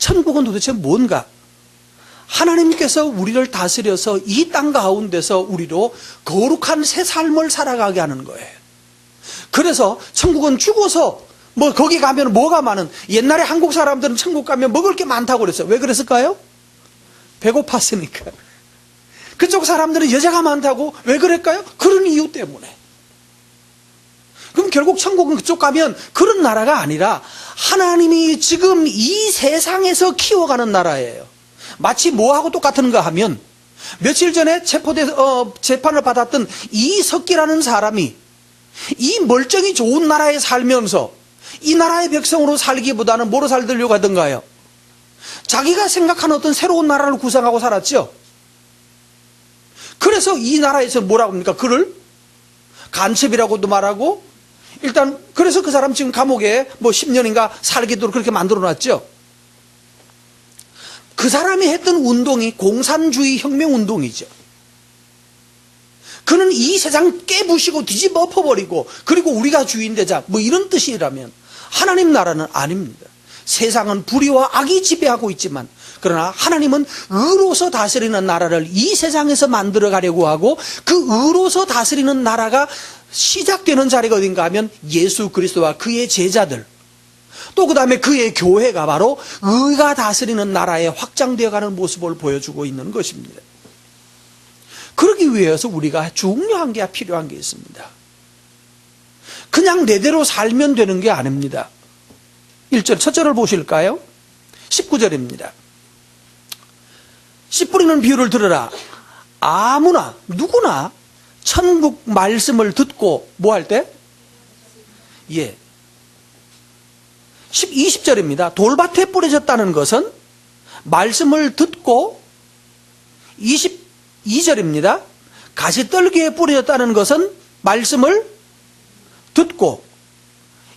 천국은 도대체 뭔가? 하나님께서 우리를 다스려서 이 땅 가운데서 우리로 거룩한 새 삶을 살아가게 하는 거예요. 그래서 천국은 죽어서 거기 가면 뭐가 많은, 옛날에 한국 사람들은 천국 가면 먹을 게 많다고 그랬어요. 왜 그랬을까요? 배고팠으니까. 그쪽 사람들은 여자가 많다고 왜 그랬을까요? 그런 이유 때문에. 그럼 결국 천국은 그쪽 가면 그런 나라가 아니라 하나님이 지금 이 세상에서 키워가는 나라예요. 마치 뭐하고 똑같은가 하면 며칠 전에 재판을 받았던 이석기라는 사람이 이 멀쩡히 좋은 나라에 살면서 이 나라의 백성으로 살기보다는 뭐로 살려고 하던가요? 자기가 생각하는 어떤 새로운 나라를 구상하고 살았죠. 그래서 이 나라에서 뭐라고 합니까? 그를 간첩이라고도 말하고, 일단 그래서 그 사람 지금 감옥에 10년인가 살기도록 그렇게 만들어놨죠. 그 사람이 했던 운동이 공산주의 혁명운동이죠. 그는 이 세상 깨부시고 뒤집어 엎어버리고 그리고 우리가 주인 되자 이런 뜻이라면, 하나님 나라는 아닙니다. 세상은 불의와 악이 지배하고 있지만 그러나 하나님은 의로서 다스리는 나라를 이 세상에서 만들어 가려고 하고, 그 의로서 다스리는 나라가 시작되는 자리가 어딘가 하면 예수 그리스도와 그의 제자들, 또 그 다음에 그의 교회가 바로 의가 다스리는 나라에 확장되어가는 모습을 보여주고 있는 것입니다. 그러기 위해서 우리가 중요한 게 필요한 게 있습니다. 그냥 내대로 살면 되는 게 아닙니다. 1절 첫 절을 보실까요? 19절입니다. 씨 뿌리는 비유를 들으라. 아무나 누구나 천국 말씀을 듣고 뭐 할 때? 20절입니다. 돌밭에 뿌려졌다는 것은 말씀을 듣고, 22절입니다. 가시떨기에 뿌려졌다는 것은 말씀을 듣고,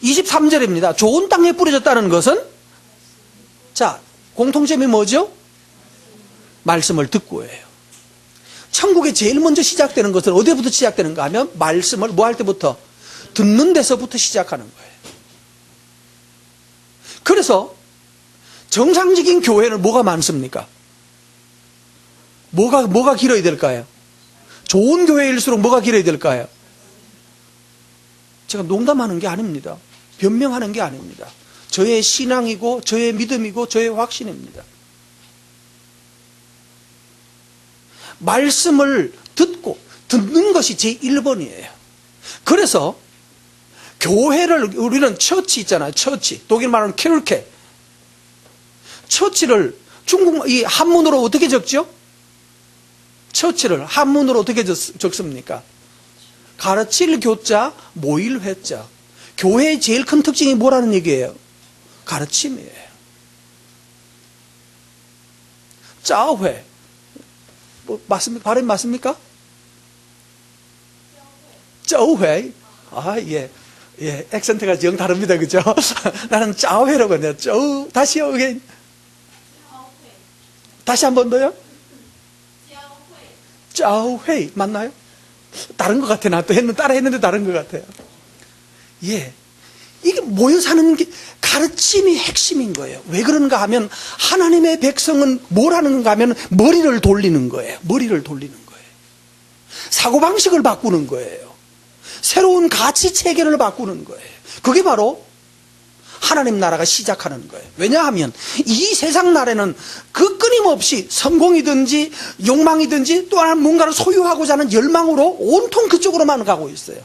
23절입니다. 좋은 땅에 뿌려졌다는 것은, 자, 공통점이 뭐죠? 말씀을 듣고예요. 천국에 제일 먼저 시작되는 것은 어디부터 시작되는가 하면 말씀을 뭐 할 때부터? 듣는 데서부터 시작하는 거예요. 그래서 정상적인 교회는 뭐가 많습니까? 뭐가 길어야 될까요? 좋은 교회일수록 뭐가 길어야 될까요? 제가 농담하는 게 아닙니다. 변명하는 게 아닙니다. 저의 신앙이고 저의 믿음이고 저의 확신입니다. 말씀을 듣는 것이 제 1번이에요. 그래서 교회를, 우리는 처치 있잖아요. 처치. 독일 말하는 키르케. 처치를 이 한문으로 어떻게 적죠? 처치를 한문으로 어떻게 적습니까? 가르칠 교자, 모일 회자. 교회의 제일 큰 특징이 뭐라는 얘기예요? 가르침이에요. 짜회. 맞습니까? 발음이 맞습니까? 짜회. 액센트가 영 다릅니다. 그죠? 나는 짜회라고 해요. 다시요. 다시 한 번 더요. 짜회. 맞나요? 다른 것 같아. 나 또 따라 했는데 다른 것 같아요. 이게 모여 사는 게 가르침이 핵심인 거예요. 왜 그런가 하면 하나님의 백성은 뭘 하는가 하면 머리를 돌리는 거예요. 머리를 돌리는 거예요. 사고방식을 바꾸는 거예요. 새로운 가치 체계를 바꾸는 거예요. 그게 바로 하나님 나라가 시작하는 거예요. 왜냐하면 이 세상 나라는 그 끊임없이 성공이든지 욕망이든지 또한 뭔가를 소유하고자 하는 열망으로 온통 그쪽으로만 가고 있어요.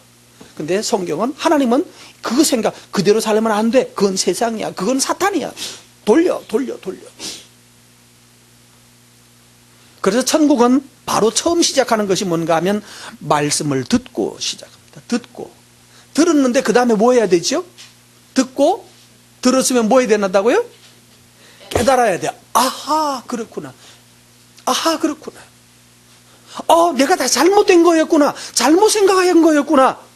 근데 성경은, 하나님은 그 생각 그대로 살면 안 돼. 그건 세상이야. 그건 사탄이야. 돌려. 그래서 천국은 바로 처음 시작하는 것이 뭔가 하면 말씀을 듣고 시작합니다. 듣고. 들었는데 그 다음에 뭐 해야 되죠? 듣고 들었으면 뭐 해야 된다고요? 깨달아야 돼요. 아하, 그렇구나. 내가 다 잘못된 거였구나. 잘못 생각한 거였구나.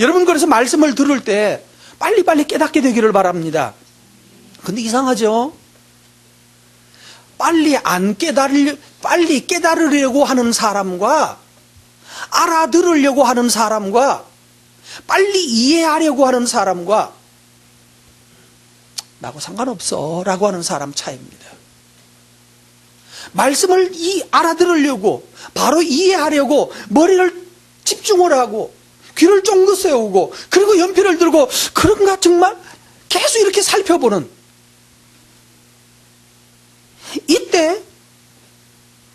여러분, 그래서 말씀을 들을 때 빨리빨리 깨닫게 되기를 바랍니다. 근데 이상하죠? 빨리 깨달으려고 하는 사람과 알아들으려고 하는 사람과 빨리 이해하려고 하는 사람과 나하고 상관없어 라고 하는 사람 차이입니다. 말씀을 알아들으려고 바로 이해하려고 머리를 집중을 하고 귀를 쫑긋 세우고 그리고 연필을 들고 그런가 정말 계속 이렇게 살펴보는 이때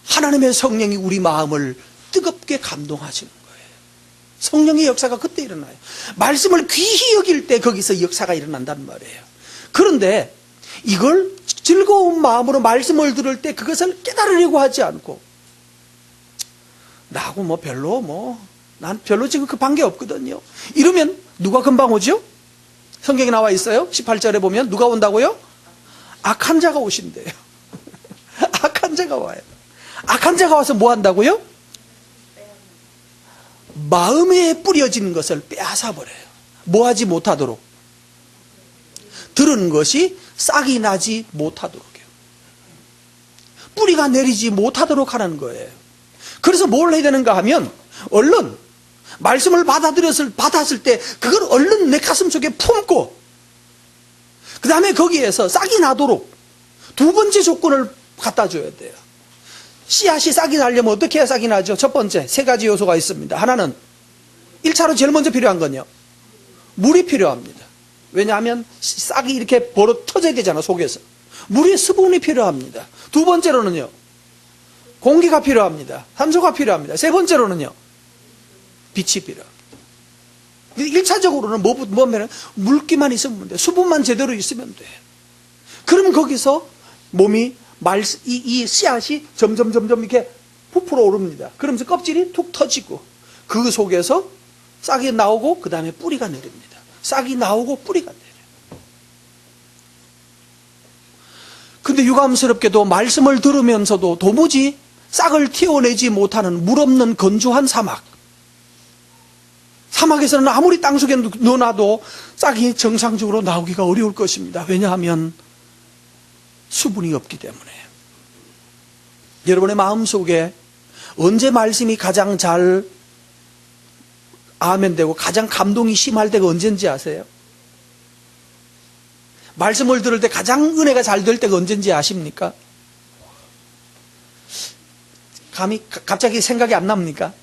하나님의 성령이 우리 마음을 뜨겁게 감동하시는 거예요. 성령의 역사가 그때 일어나요. 말씀을 귀히 여길 때 거기서 역사가 일어난단 말이에요. 그런데 이걸 즐거운 마음으로 말씀을 들을 때 그것을 깨달으려고 하지 않고 나하고 난 별로 지금 급한 게 없거든요. 이러면 누가 금방 오죠? 성경에 나와 있어요. 18절에 보면 누가 온다고요? 악한 자가 오신대요. 악한 자가 와요. 악한 자가 와서 뭐 한다고요? 마음에 뿌려진 것을 빼앗아 버려요. 뭐 하지 못하도록. 들은 것이 싹이 나지 못하도록요. 뿌리가 내리지 못하도록 하는 거예요. 그래서 뭘 해야 되는가 하면 얼른 말씀을 받았을 때 그걸 얼른 내 가슴 속에 품고 그 다음에 거기에서 싹이 나도록 두 번째 조건을 갖다 줘야 돼요. 씨앗이 싹이 나려면 어떻게 해야 싹이 나죠? 첫 번째, 세 가지 요소가 있습니다. 하나는 1차로 제일 먼저 필요한 건요. 물이 필요합니다. 왜냐하면 싹이 이렇게 벌어 터져야 되잖아, 속에서. 물의 수분이 필요합니다. 두 번째로는요. 공기가 필요합니다. 산소가 필요합니다. 세 번째로는요. 빛이 필요합니다. 1차적으로는 뭐면 물기만 있으면 돼. 수분만 제대로 있으면 돼. 그러면 거기서 몸이 이 씨앗이 점점 이렇게 부풀어 오릅니다. 그러면서 껍질이 툭 터지고 그 속에서 싹이 나오고 그 다음에 뿌리가 내립니다. 싹이 나오고 뿌리가 내려요. 근데 유감스럽게도 말씀을 들으면서도 도무지 싹을 틔워내지 못하는 물 없는 건조한 사막에서는 아무리 땅속에 넣어놔도 싹이 정상적으로 나오기가 어려울 것입니다. 왜냐하면 수분이 없기 때문에. 여러분의 마음속에 언제 말씀이 가장 잘 아멘되고 가장 감동이 심할 때가 언제인지 아세요? 말씀을 들을 때 가장 은혜가 잘 될 때가 언제인지 아십니까? 갑자기 생각이 안 납니까?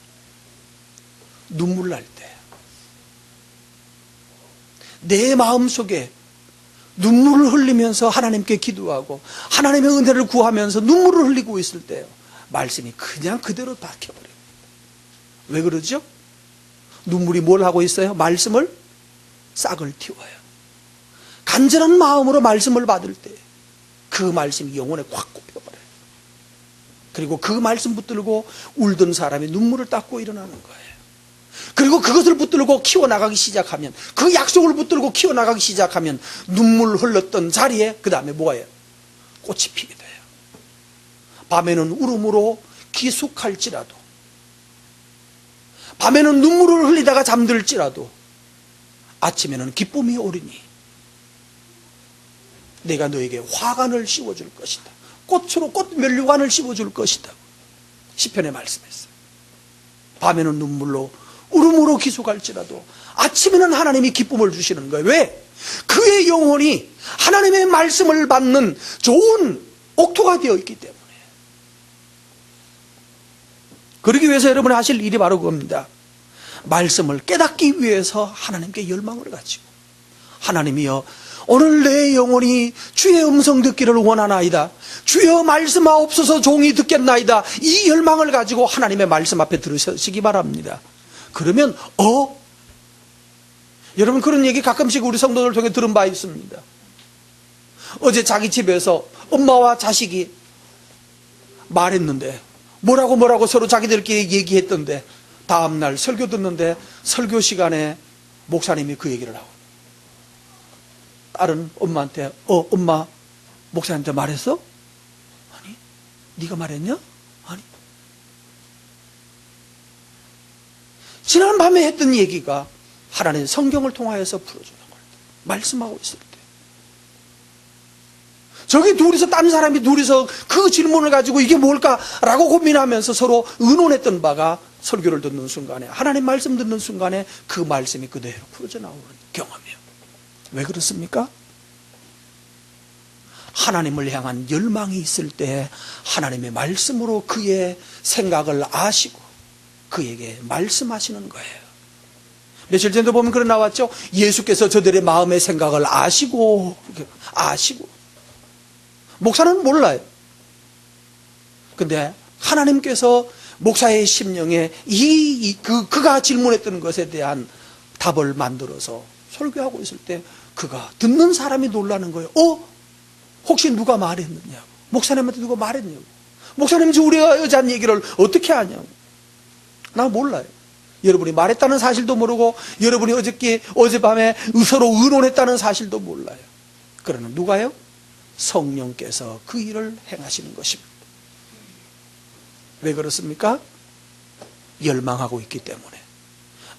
눈물 날 때. 내 마음속에 눈물을 흘리면서 하나님께 기도하고 하나님의 은혜를 구하면서 눈물을 흘리고 있을 때요. 말씀이 그냥 그대로 박혀버려요. 왜 그러죠? 눈물이 뭘 하고 있어요? 말씀을 싹을 틔워요. 간절한 마음으로 말씀을 받을 때 그 말씀이 영혼에 확 꼽혀버려요. 그리고 그 말씀 붙들고 울던 사람이 눈물을 닦고 일어나는 거예요. 그리고 그것을 붙들고 키워나가기 시작하면, 그 약속을 붙들고 키워나가기 시작하면 눈물 흘렀던 자리에 그 다음에 뭐예요? 꽃이 피게 돼요. 밤에는 울음으로 기숙할지라도, 밤에는 눈물을 흘리다가 잠들지라도 아침에는 기쁨이 오리니 내가 너에게 화관을 씌워줄 것이다. 꽃으로 꽃 면류관을 씌워줄 것이다. 시편에 말씀했어요. 밤에는 눈물로 울음으로 기숙할지라도 아침에는 하나님이 기쁨을 주시는 거예요. 왜? 그의 영혼이 하나님의 말씀을 받는 좋은 옥토가 되어 있기 때문에. 그러기 위해서 여러분이 하실 일이 바로 그겁니다. 말씀을 깨닫기 위해서 하나님께 열망을 가지고, 하나님이여 오늘 내 영혼이 주의 음성 듣기를 원하나이다. 주여 말씀하옵소서 종이 듣겠나이다. 이 열망을 가지고 하나님의 말씀 앞에 들으시기 바랍니다. 그러면 여러분 그런 얘기 가끔씩 우리 성도들 통해 들은 바 있습니다. 어제 자기 집에서 엄마와 자식이 말했는데 뭐라고 서로 자기들끼리 얘기했던데 다음날 설교 듣는데 설교 시간에 목사님이 그 얘기를 하고, 딸은 엄마한테 엄마 목사님한테 말했어? 아니, 네가 말했냐? 아니. 지난 밤에 했던 얘기가 하나님 성경을 통하여서 풀어주는 거예요. 말씀하고 있을 때. 저기 딴 사람이 둘이서 그 질문을 가지고 이게 뭘까라고 고민하면서 서로 의논했던 바가 설교를 듣는 순간에, 하나님 말씀 듣는 순간에 그 말씀이 그대로 풀어져 나오는 경험이에요. 왜 그렇습니까? 하나님을 향한 열망이 있을 때 하나님의 말씀으로 그의 생각을 아시고 그에게 말씀하시는 거예요. 며칠 전에도 보면 그런 나왔죠. 예수께서 저들의 마음의 생각을 아시고 목사는 몰라요. 근데 하나님께서 목사의 심령에 그가 질문했던 것에 대한 답을 만들어서 설교하고 있을 때 그가 듣는 사람이 놀라는 거예요. 혹시 누가 말했느냐고. 목사님한테 누가 말했냐고. 목사님이 우리가 여자한 얘기를 어떻게 하냐고. 나 몰라요. 여러분이 말했다는 사실도 모르고 여러분이 어젯밤에 서로 의논했다는 사실도 몰라요. 그러나 누가요? 성령께서 그 일을 행하시는 것입니다. 왜 그렇습니까? 열망하고 있기 때문에.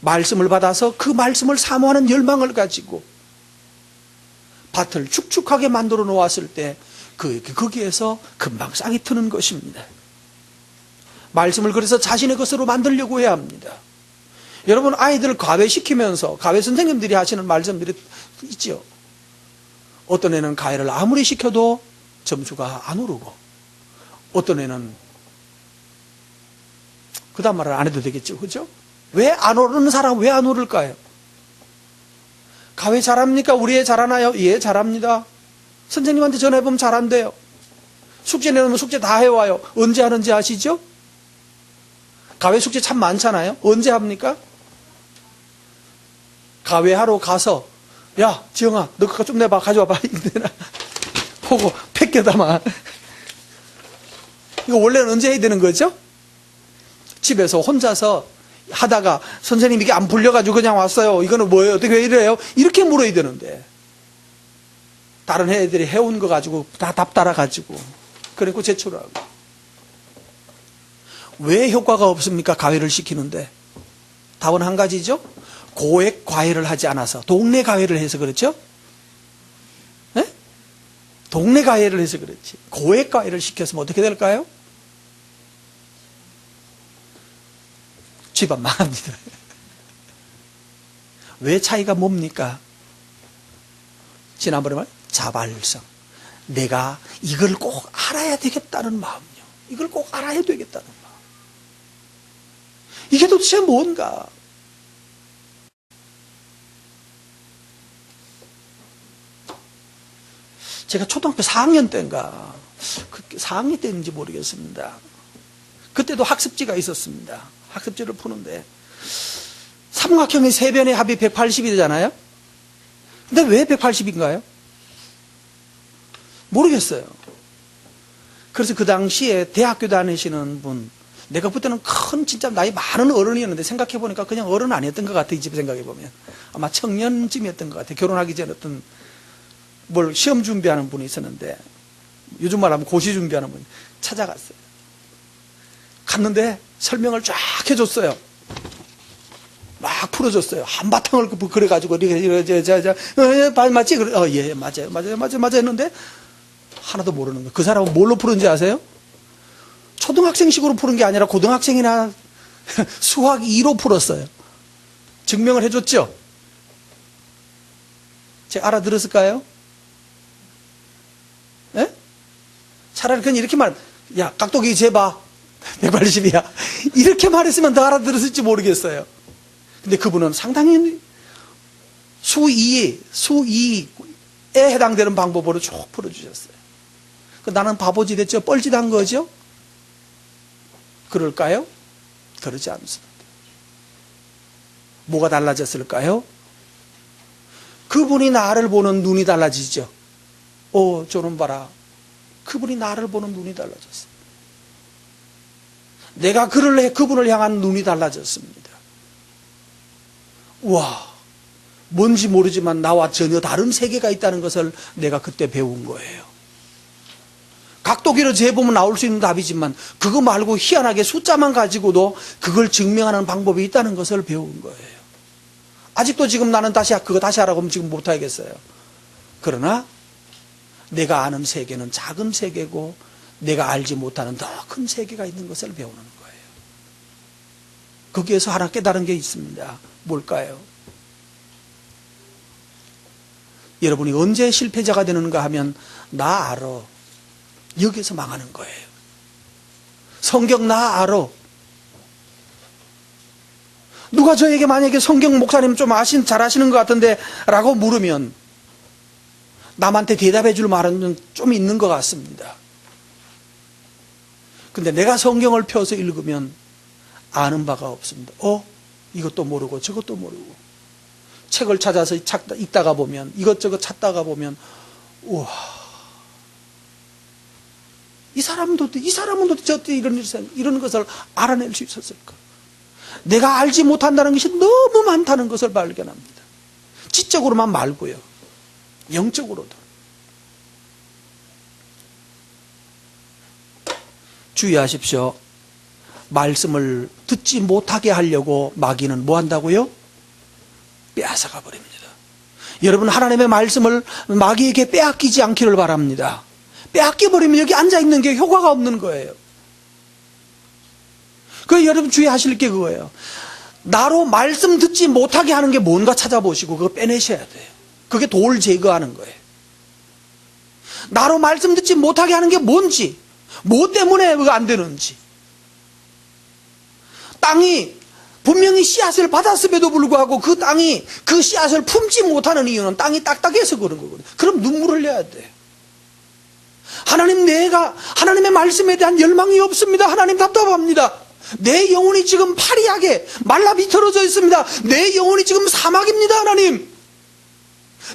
말씀을 받아서 그 말씀을 사모하는 열망을 가지고 밭을 축축하게 만들어 놓았을 때 거기에서 금방 싹이 트는 것입니다. 말씀을 그래서 자신의 것으로 만들려고 해야 합니다. 여러분 아이들을 과외시키면서 과외 선생님들이 하시는 말씀들이 있죠. 어떤 애는 과외를 아무리 시켜도 점수가 안 오르고 어떤 애는 그 다음 말을 안 해도 되겠죠. 그죠? 왜 안 오르는 사람 왜 안 오를까요? 과외 잘합니까? 우리 애 잘하나요? 예, 잘합니다. 선생님한테 전화해보면 잘한대요. 숙제 내놓으면 숙제 다 해와요. 언제 하는지 아시죠? 과외 숙제 참 많잖아요. 언제 합니까? 과외하러 가서 야 지영아 너 그거 좀 내봐 가져와봐 보고 팩 담아. 이거 원래는 언제 해야 되는 거죠? 집에서 혼자서 하다가 선생님 이게 안 풀려가지고 그냥 왔어요. 이거는 뭐예요? 어떻게 왜 이래요? 이렇게 물어야 되는데 다른 애들이 해온 거 가지고 다 답 따라가지고 그리고 제출하고. 왜 효과가 없습니까? 과외를 시키는데. 답은 한 가지죠. 고액 과외를 하지 않아서 동네 과외를 해서 그렇죠? 네? 동네 과외를 해서 그렇지. 고액 과외를 시켰으면 어떻게 될까요? 집안 망합니다. 왜 차이가 뭡니까? 지난번에 말 자발성. 내가 이걸 꼭 알아야 되겠다는 마음요. 이걸 꼭 알아야 되겠다는 마음. 이게 도대체 뭔가? 제가 초등학교 4학년 때인가 4학년 때인지 모르겠습니다. 그때도 학습지가 있었습니다. 학습지를 푸는데 삼각형의 세 변의 합이 180이 되잖아요. 근데 왜 180인가요? 모르겠어요. 그래서 그 당시에 대학교 다니시는 분, 내가 그때는 큰 진짜 나이 많은 어른이었는데 생각해보니까 그냥 어른 아니었던 것 같아. 이 집 생각해보면 아마 청년쯤이었던 것 같아. 결혼하기 전에 어떤 뭘 시험 준비하는 분이 있었는데 요즘 말하면 고시 준비하는 분이 찾아갔어요. 갔는데 설명을 쫙 해줬어요. 막 풀어줬어요. 한바탕을 그래가지고 맞지? 예, 맞아요 했는데 하나도 모르는 거예요. 그 사람은 뭘로 푸는지 아세요? 초등학생식으로 푸는 게 아니라 고등학생이나 수학 2로 풀었어요. 증명을 해줬죠? 제가 알아들었을까요? 예? 차라리 그냥 이렇게 야, 깍두기 재봐. 180이야. 이렇게 말했으면 더 알아들었을지 모르겠어요. 근데 그분은 상당히 수 2에 해당되는 방법으로 쭉 풀어주셨어요. 나는 바보짓 했죠? 뻘짓 한 거죠? 그럴까요? 그러지 않습니다. 뭐가 달라졌을까요? 그분이 나를 보는 눈이 달라지죠. 저놈 봐라. 그분이 나를 보는 눈이 달라졌어요. 내가 그분을 향한 눈이 달라졌습니다. 와, 뭔지 모르지만 나와 전혀 다른 세계가 있다는 것을 내가 그때 배운 거예요. 각도기로 재보면 나올 수 있는 답이지만 그거 말고 희한하게 숫자만 가지고도 그걸 증명하는 방법이 있다는 것을 배운 거예요. 아직도 지금 나는 그거 다시 하라고 하면 지금 못하겠어요. 그러나 내가 아는 세계는 작은 세계고 내가 알지 못하는 더 큰 세계가 있는 것을 배우는 거예요. 거기에서 하나 깨달은 게 있습니다. 뭘까요? 여러분이 언제 실패자가 되는가 하면 나 알아. 여기서 망하는 거예요. 성경 나 알아. 누가 저에게 만약에 성경 목사님 좀 잘 아시는 것 같은데 라고 물으면 남한테 대답해 줄 말은 좀 있는 것 같습니다. 근데 내가 성경을 펴서 읽으면 아는 바가 없습니다. 이것도 모르고 저것도 모르고 책을 찾아서 읽다가 보면 이것저것 찾다가 보면 우와, 이 사람은 도대체 이런 것을 알아낼 수 있었을까? 내가 알지 못한다는 것이 너무 많다는 것을 발견합니다. 지적으로만 말고요, 영적으로도. 주의하십시오. 말씀을 듣지 못하게 하려고 마귀는 뭐 한다고요? 빼앗아가 버립니다. 여러분, 하나님의 말씀을 마귀에게 빼앗기지 않기를 바랍니다. 빼앗겨버리면 여기 앉아있는 게 효과가 없는 거예요. 그래서 여러분 주의하실 게 그거예요. 나로 말씀 듣지 못하게 하는 게 뭔가 찾아보시고 그거 빼내셔야 돼요. 그게 돌 제거하는 거예요. 나로 말씀 듣지 못하게 하는 게 뭔지, 뭐 때문에 그거 안 되는지. 땅이 분명히 씨앗을 받았음에도 불구하고 그 땅이 그 씨앗을 품지 못하는 이유는 땅이 딱딱해서 그런 거거든요. 그럼 눈물을 흘려야 돼요. 하나님, 내가 하나님의 말씀에 대한 열망이 없습니다. 하나님, 답답합니다. 내 영혼이 지금 파리하게 말라 비틀어져 있습니다. 내 영혼이 지금 사막입니다. 하나님,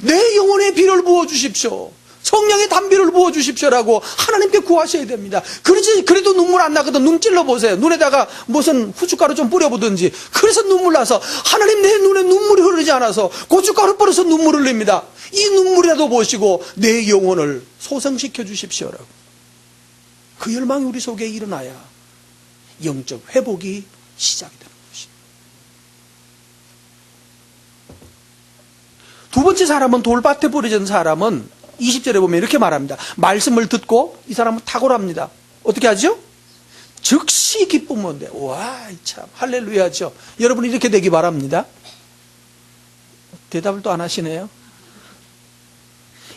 내 영혼에 비를 부어주십시오. 성령의 단비를 부어주십시오라고 하나님께 구하셔야 됩니다. 그래도 눈물 안 나거든. 눈 찔러 보세요. 눈에다가 무슨 후춧가루 좀 뿌려보든지. 그래서 눈물 나서, 하나님, 내 눈에 눈물이 흐르지 않아서 고춧가루 뿌려서 눈물을 흘립니다. 이 눈물이라도 보시고 내 영혼을 소생시켜 주십시오라고. 그 열망이 우리 속에 일어나야 영적 회복이 시작이 되는 것입니다. 두 번째 사람은, 돌밭에 뿌려진 사람은 20절에 보면 이렇게 말합니다. 말씀을 듣고 이 사람은 탁월합니다. 어떻게 하죠? 즉시 기쁨은 돼. 와, 참 할렐루야죠. 여러분, 이렇게 되기 바랍니다. 대답을 또 안 하시네요.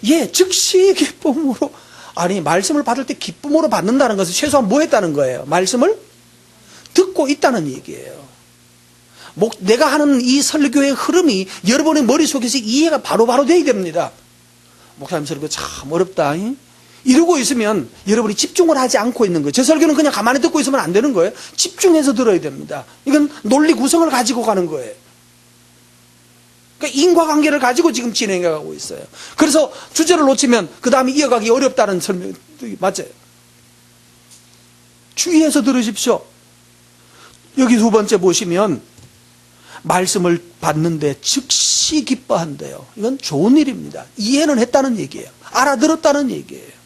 예, 즉시 기쁨으로. 아니, 말씀을 받을 때 기쁨으로 받는다는 것은 최소한 뭐 했다는 거예요? 말씀을 듣고 있다는 얘기예요. 내가 하는 이 설교의 흐름이 여러분의 머릿속에서 이해가 바로바로 돼야 됩니다. 목사님 설교 참 어렵다, 이러고 있으면 여러분이 집중을 하지 않고 있는 거예요. 제 설교는 그냥 가만히 듣고 있으면 안 되는 거예요. 집중해서 들어야 됩니다. 이건 논리 구성을 가지고 가는 거예요. 그러니까 인과관계를 가지고 지금 진행해가고 있어요. 그래서 주제를 놓치면 그 다음에 이어가기 어렵다는 설명이 맞아요. 주의해서 들으십시오. 여기 두 번째 보시면 말씀을 받는데 즉시 기뻐한대요. 이건 좋은 일입니다. 이해는 했다는 얘기예요. 알아들었다는 얘기예요.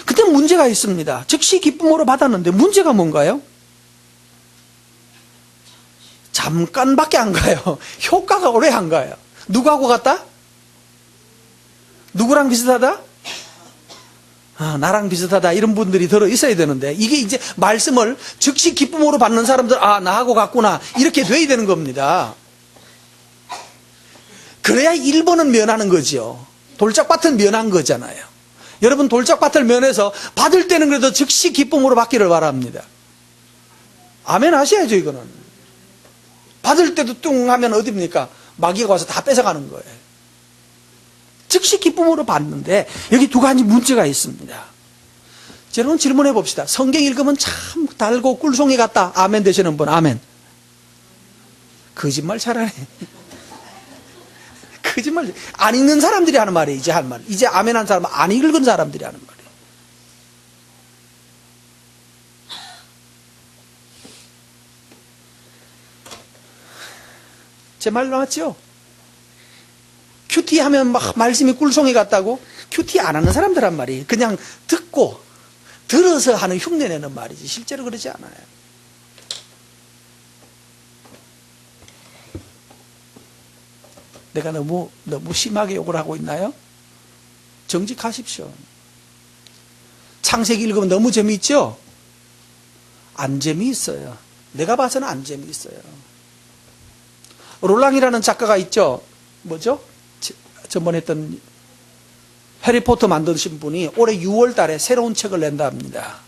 근데 문제가 있습니다. 즉시 기쁨으로 받았는데 문제가 뭔가요? 잠깐밖에 안 가요. 효과가 오래 안 가요. 누구하고 같다? 누구랑 비슷하다? 나랑 비슷하다. 이런 분들이 들어 있어야 되는데, 이게 이제 말씀을 즉시 기쁨으로 받는 사람들, 나하고 같구나, 이렇게 돼야 되는 겁니다. 그래야 1번은 면하는 거죠. 돌짝밭은 면한 거잖아요. 여러분, 돌짝밭을 면해서 받을 때는 그래도 즉시 기쁨으로 받기를 바랍니다. 아멘 하셔야죠. 이거는 받을 때도 뚱 하면 어딥니까? 마귀가 와서 다 뺏어가는 거예요. 즉시 기쁨으로 받는데 여기 두 가지 문제가 있습니다. 여러분, 질문해 봅시다. 성경 읽으면 참 달고 꿀송이 같다. 아멘 되시는 분, 아멘. 거짓말 잘하네. 거짓말. 안 읽는 사람들이 하는 말이에요. 이제 한 말. 이제 아멘 한 사람은 안 읽은 사람들이 하는 말이에요. 제 말 나왔죠? 큐티 하면 막 말씀이 꿀송이 같다고? 큐티 안 하는 사람들란 말이에요. 그냥 듣고 들어서 하는 흉내내는 말이지 실제로 그러지 않아요. 내가 너무 심하게 욕을 하고 있나요? 정직하십시오. 창세기 읽으면 너무 재미있죠? 안 재미있어요. 내가 봐서는 안 재미있어요. 롤랑이라는 작가가 있죠? 뭐죠? 전번에 했던 해리포터 만드신 분이 올해 6월 달에 새로운 책을 낸다 합니다.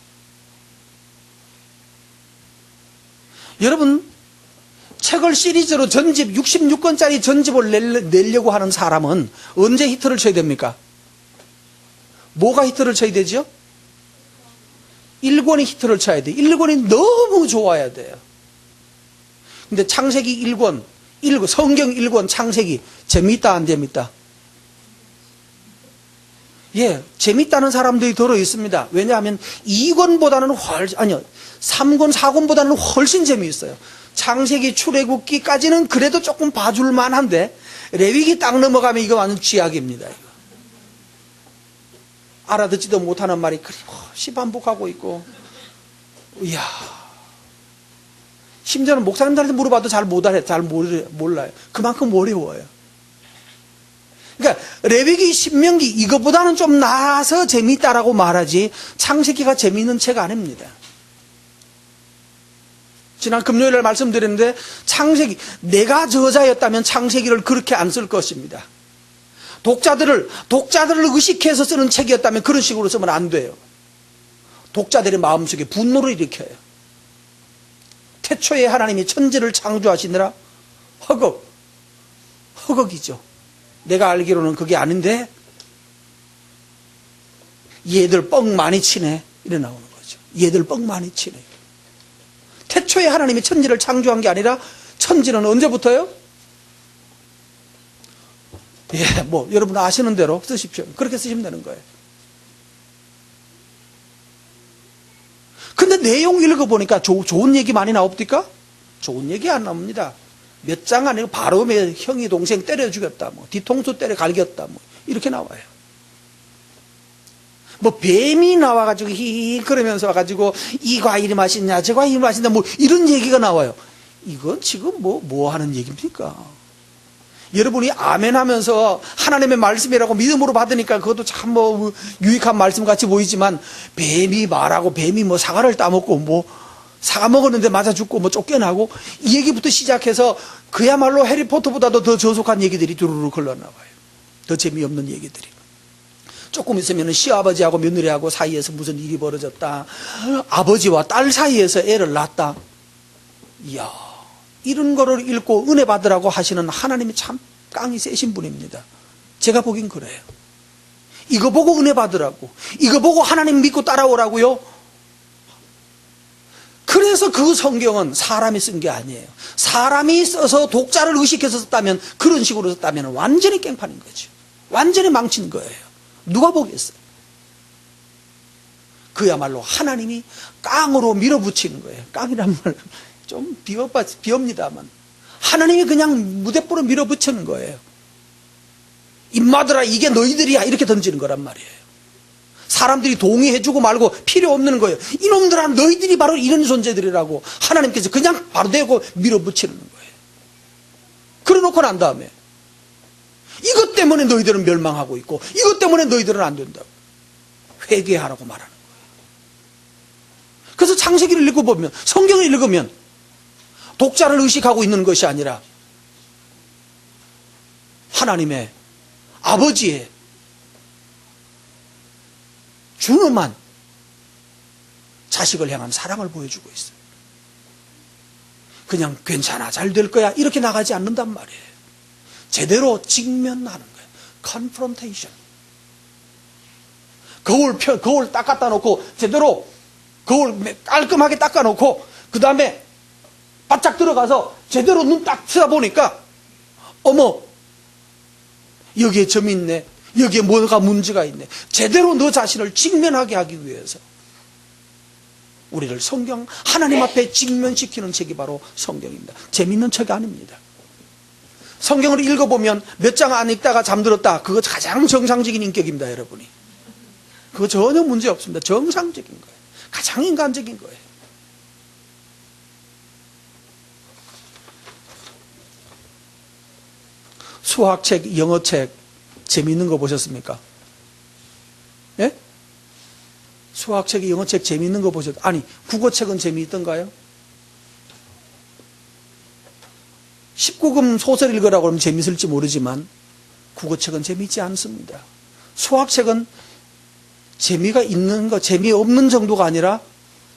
여러분, 책을 시리즈로 전집 66권짜리 전집을 내려고 하는 사람은 언제 히트를 쳐야 됩니까? 뭐가 히트를 쳐야 되죠? 1권이 히트를 쳐야 돼요. 1권이 너무 좋아야 돼요. 근데 창세기 1권, 성경 1권 창세기 재밌다 안 재밌다? 예, 재밌다는 사람들이 들어 있습니다. 왜냐하면 2권보다는 3권, 4권보다는 훨씬 재미있어요. 창세기, 출애굽기까지는 그래도 조금 봐줄 만한데 레위기 딱 넘어가면 이거 완전 쥐약입니다. 이거. 알아듣지도 못하는 말이 그리고 시반복하고 있고, 이야. 심지어는 목사님들한테 물어봐도 잘 몰라요. 그만큼 어려워요. 그러니까 레위기, 신명기 이것보다는 좀 나아서 재미있다라고 말하지 창세기가 재미있는 책 아닙니다. 지난 금요일에 말씀드렸는데 창세기, 내가 저자였다면 창세기를 그렇게 안 쓸 것입니다. 독자들을 의식해서 쓰는 책이었다면 그런 식으로 쓰면 안 돼요. 독자들의 마음속에 분노를 일으켜요. 태초에 하나님이 천지를 창조하시느라 허걱이죠. 내가 알기로는 그게 아닌데 얘들 뻥 많이 치네 이래 나오는 거죠. 얘들 뻥 많이 치네. 태초에 하나님이 천지를 창조한 게 아니라 천지는 언제부터요? 예, 뭐 여러분 아시는 대로 쓰십시오. 그렇게 쓰시면 되는 거예요. 근데 내용 읽어보니까 좋은 얘기 많이 나옵니까? 좋은 얘기 안 나옵니다. 몇 장 아니고 바로 형이 동생 때려 죽였다, 뭐 뒤통수 때려 갈겼다, 뭐 이렇게 나와요. 뭐 뱀이 나와가지고 그러면서 와가지고 이 과일이 맛있냐, 저 과일이 맛있냐, 뭐 이런 얘기가 나와요. 이건 지금 뭐 하는 얘기입니까? 여러분이 아멘 하면서 하나님의 말씀이라고 믿음으로 받으니까 그것도 참 뭐 유익한 말씀 같이 보이지만 뱀이 말하고 뱀이 뭐 사과를 따먹고 뭐 사과 먹었는데 맞아 죽고 뭐 쫓겨나고 이 얘기부터 시작해서 그야말로 해리포터보다도 더 저속한 얘기들이 두루룩 흘러나와요. 더 재미없는 얘기들이. 조금 있으면 시아버지하고 며느리하고 사이에서 무슨 일이 벌어졌다. 아버지와 딸 사이에서 애를 낳았다. 이야, 이런 거를 읽고 은혜 받으라고 하시는 하나님이 참 깡이 세신 분입니다. 제가 보긴 그래요. 이거 보고 은혜 받으라고, 이거 보고 하나님 믿고 따라오라고요. 그래서 그 성경은 사람이 쓴 게 아니에요. 사람이 써서 독자를 의식해서 썼다면, 그런 식으로 썼다면 완전히 깽판인 거죠. 완전히 망친 거예요. 누가 보겠어요? 그야말로 하나님이 깡으로 밀어붙이는 거예요. 깡이란 말 좀 비옵니다만 하나님이 그냥 무대뽀로 밀어붙이는 거예요. 임마들아 이게 너희들이야 이렇게 던지는 거란 말이에요. 사람들이 동의해주고 말고 필요 없는 거예요. 이놈들아 너희들이 바로 이런 존재들이라고 하나님께서 그냥 바로 대고 밀어붙이는 거예요. 그래놓고 난 다음에 이것 때문에 너희들은 멸망하고 있고 이것 때문에 너희들은 안 된다고 회개하라고 말하는 거예요. 그래서 창세기를 읽어보면, 성경을 읽으면 독자를 의식하고 있는 것이 아니라 하나님의 아버지의 준엄한 자식을 향한 사랑을 보여주고 있어요. 그냥 괜찮아 잘 될 거야 이렇게 나가지 않는단 말이에요. 제대로 직면하는 거예요. confrontation. 거울 딱 갖다 놓고 제대로 거울 깔끔하게 닦아 놓고 그 다음에 바짝 들어가서 제대로 눈 딱 쳐다보니까 어머 여기에 점이 있네, 여기에 뭐가 문제가 있네. 제대로 너 자신을 직면하게 하기 위해서 우리를 성경, 하나님 앞에 직면시키는 책이 바로 성경입니다. 재밌는 책이 아닙니다. 성경을 읽어보면 몇 장 안 읽다가 잠들었다, 그거 가장 정상적인 인격입니다. 여러분이 그거 전혀 문제 없습니다. 정상적인 거예요. 가장 인간적인 거예요. 수학책, 영어책 재미있는 거 보셨습니까? 예? 수학책, 영어책 재미있는 거 아니 국어책은 재미있던가요? 19금 소설 읽으라고 하면 재미있을지 모르지만 국어책은 재미있지 않습니다. 수학책은 재미가 있는 거, 재미없는 정도가 아니라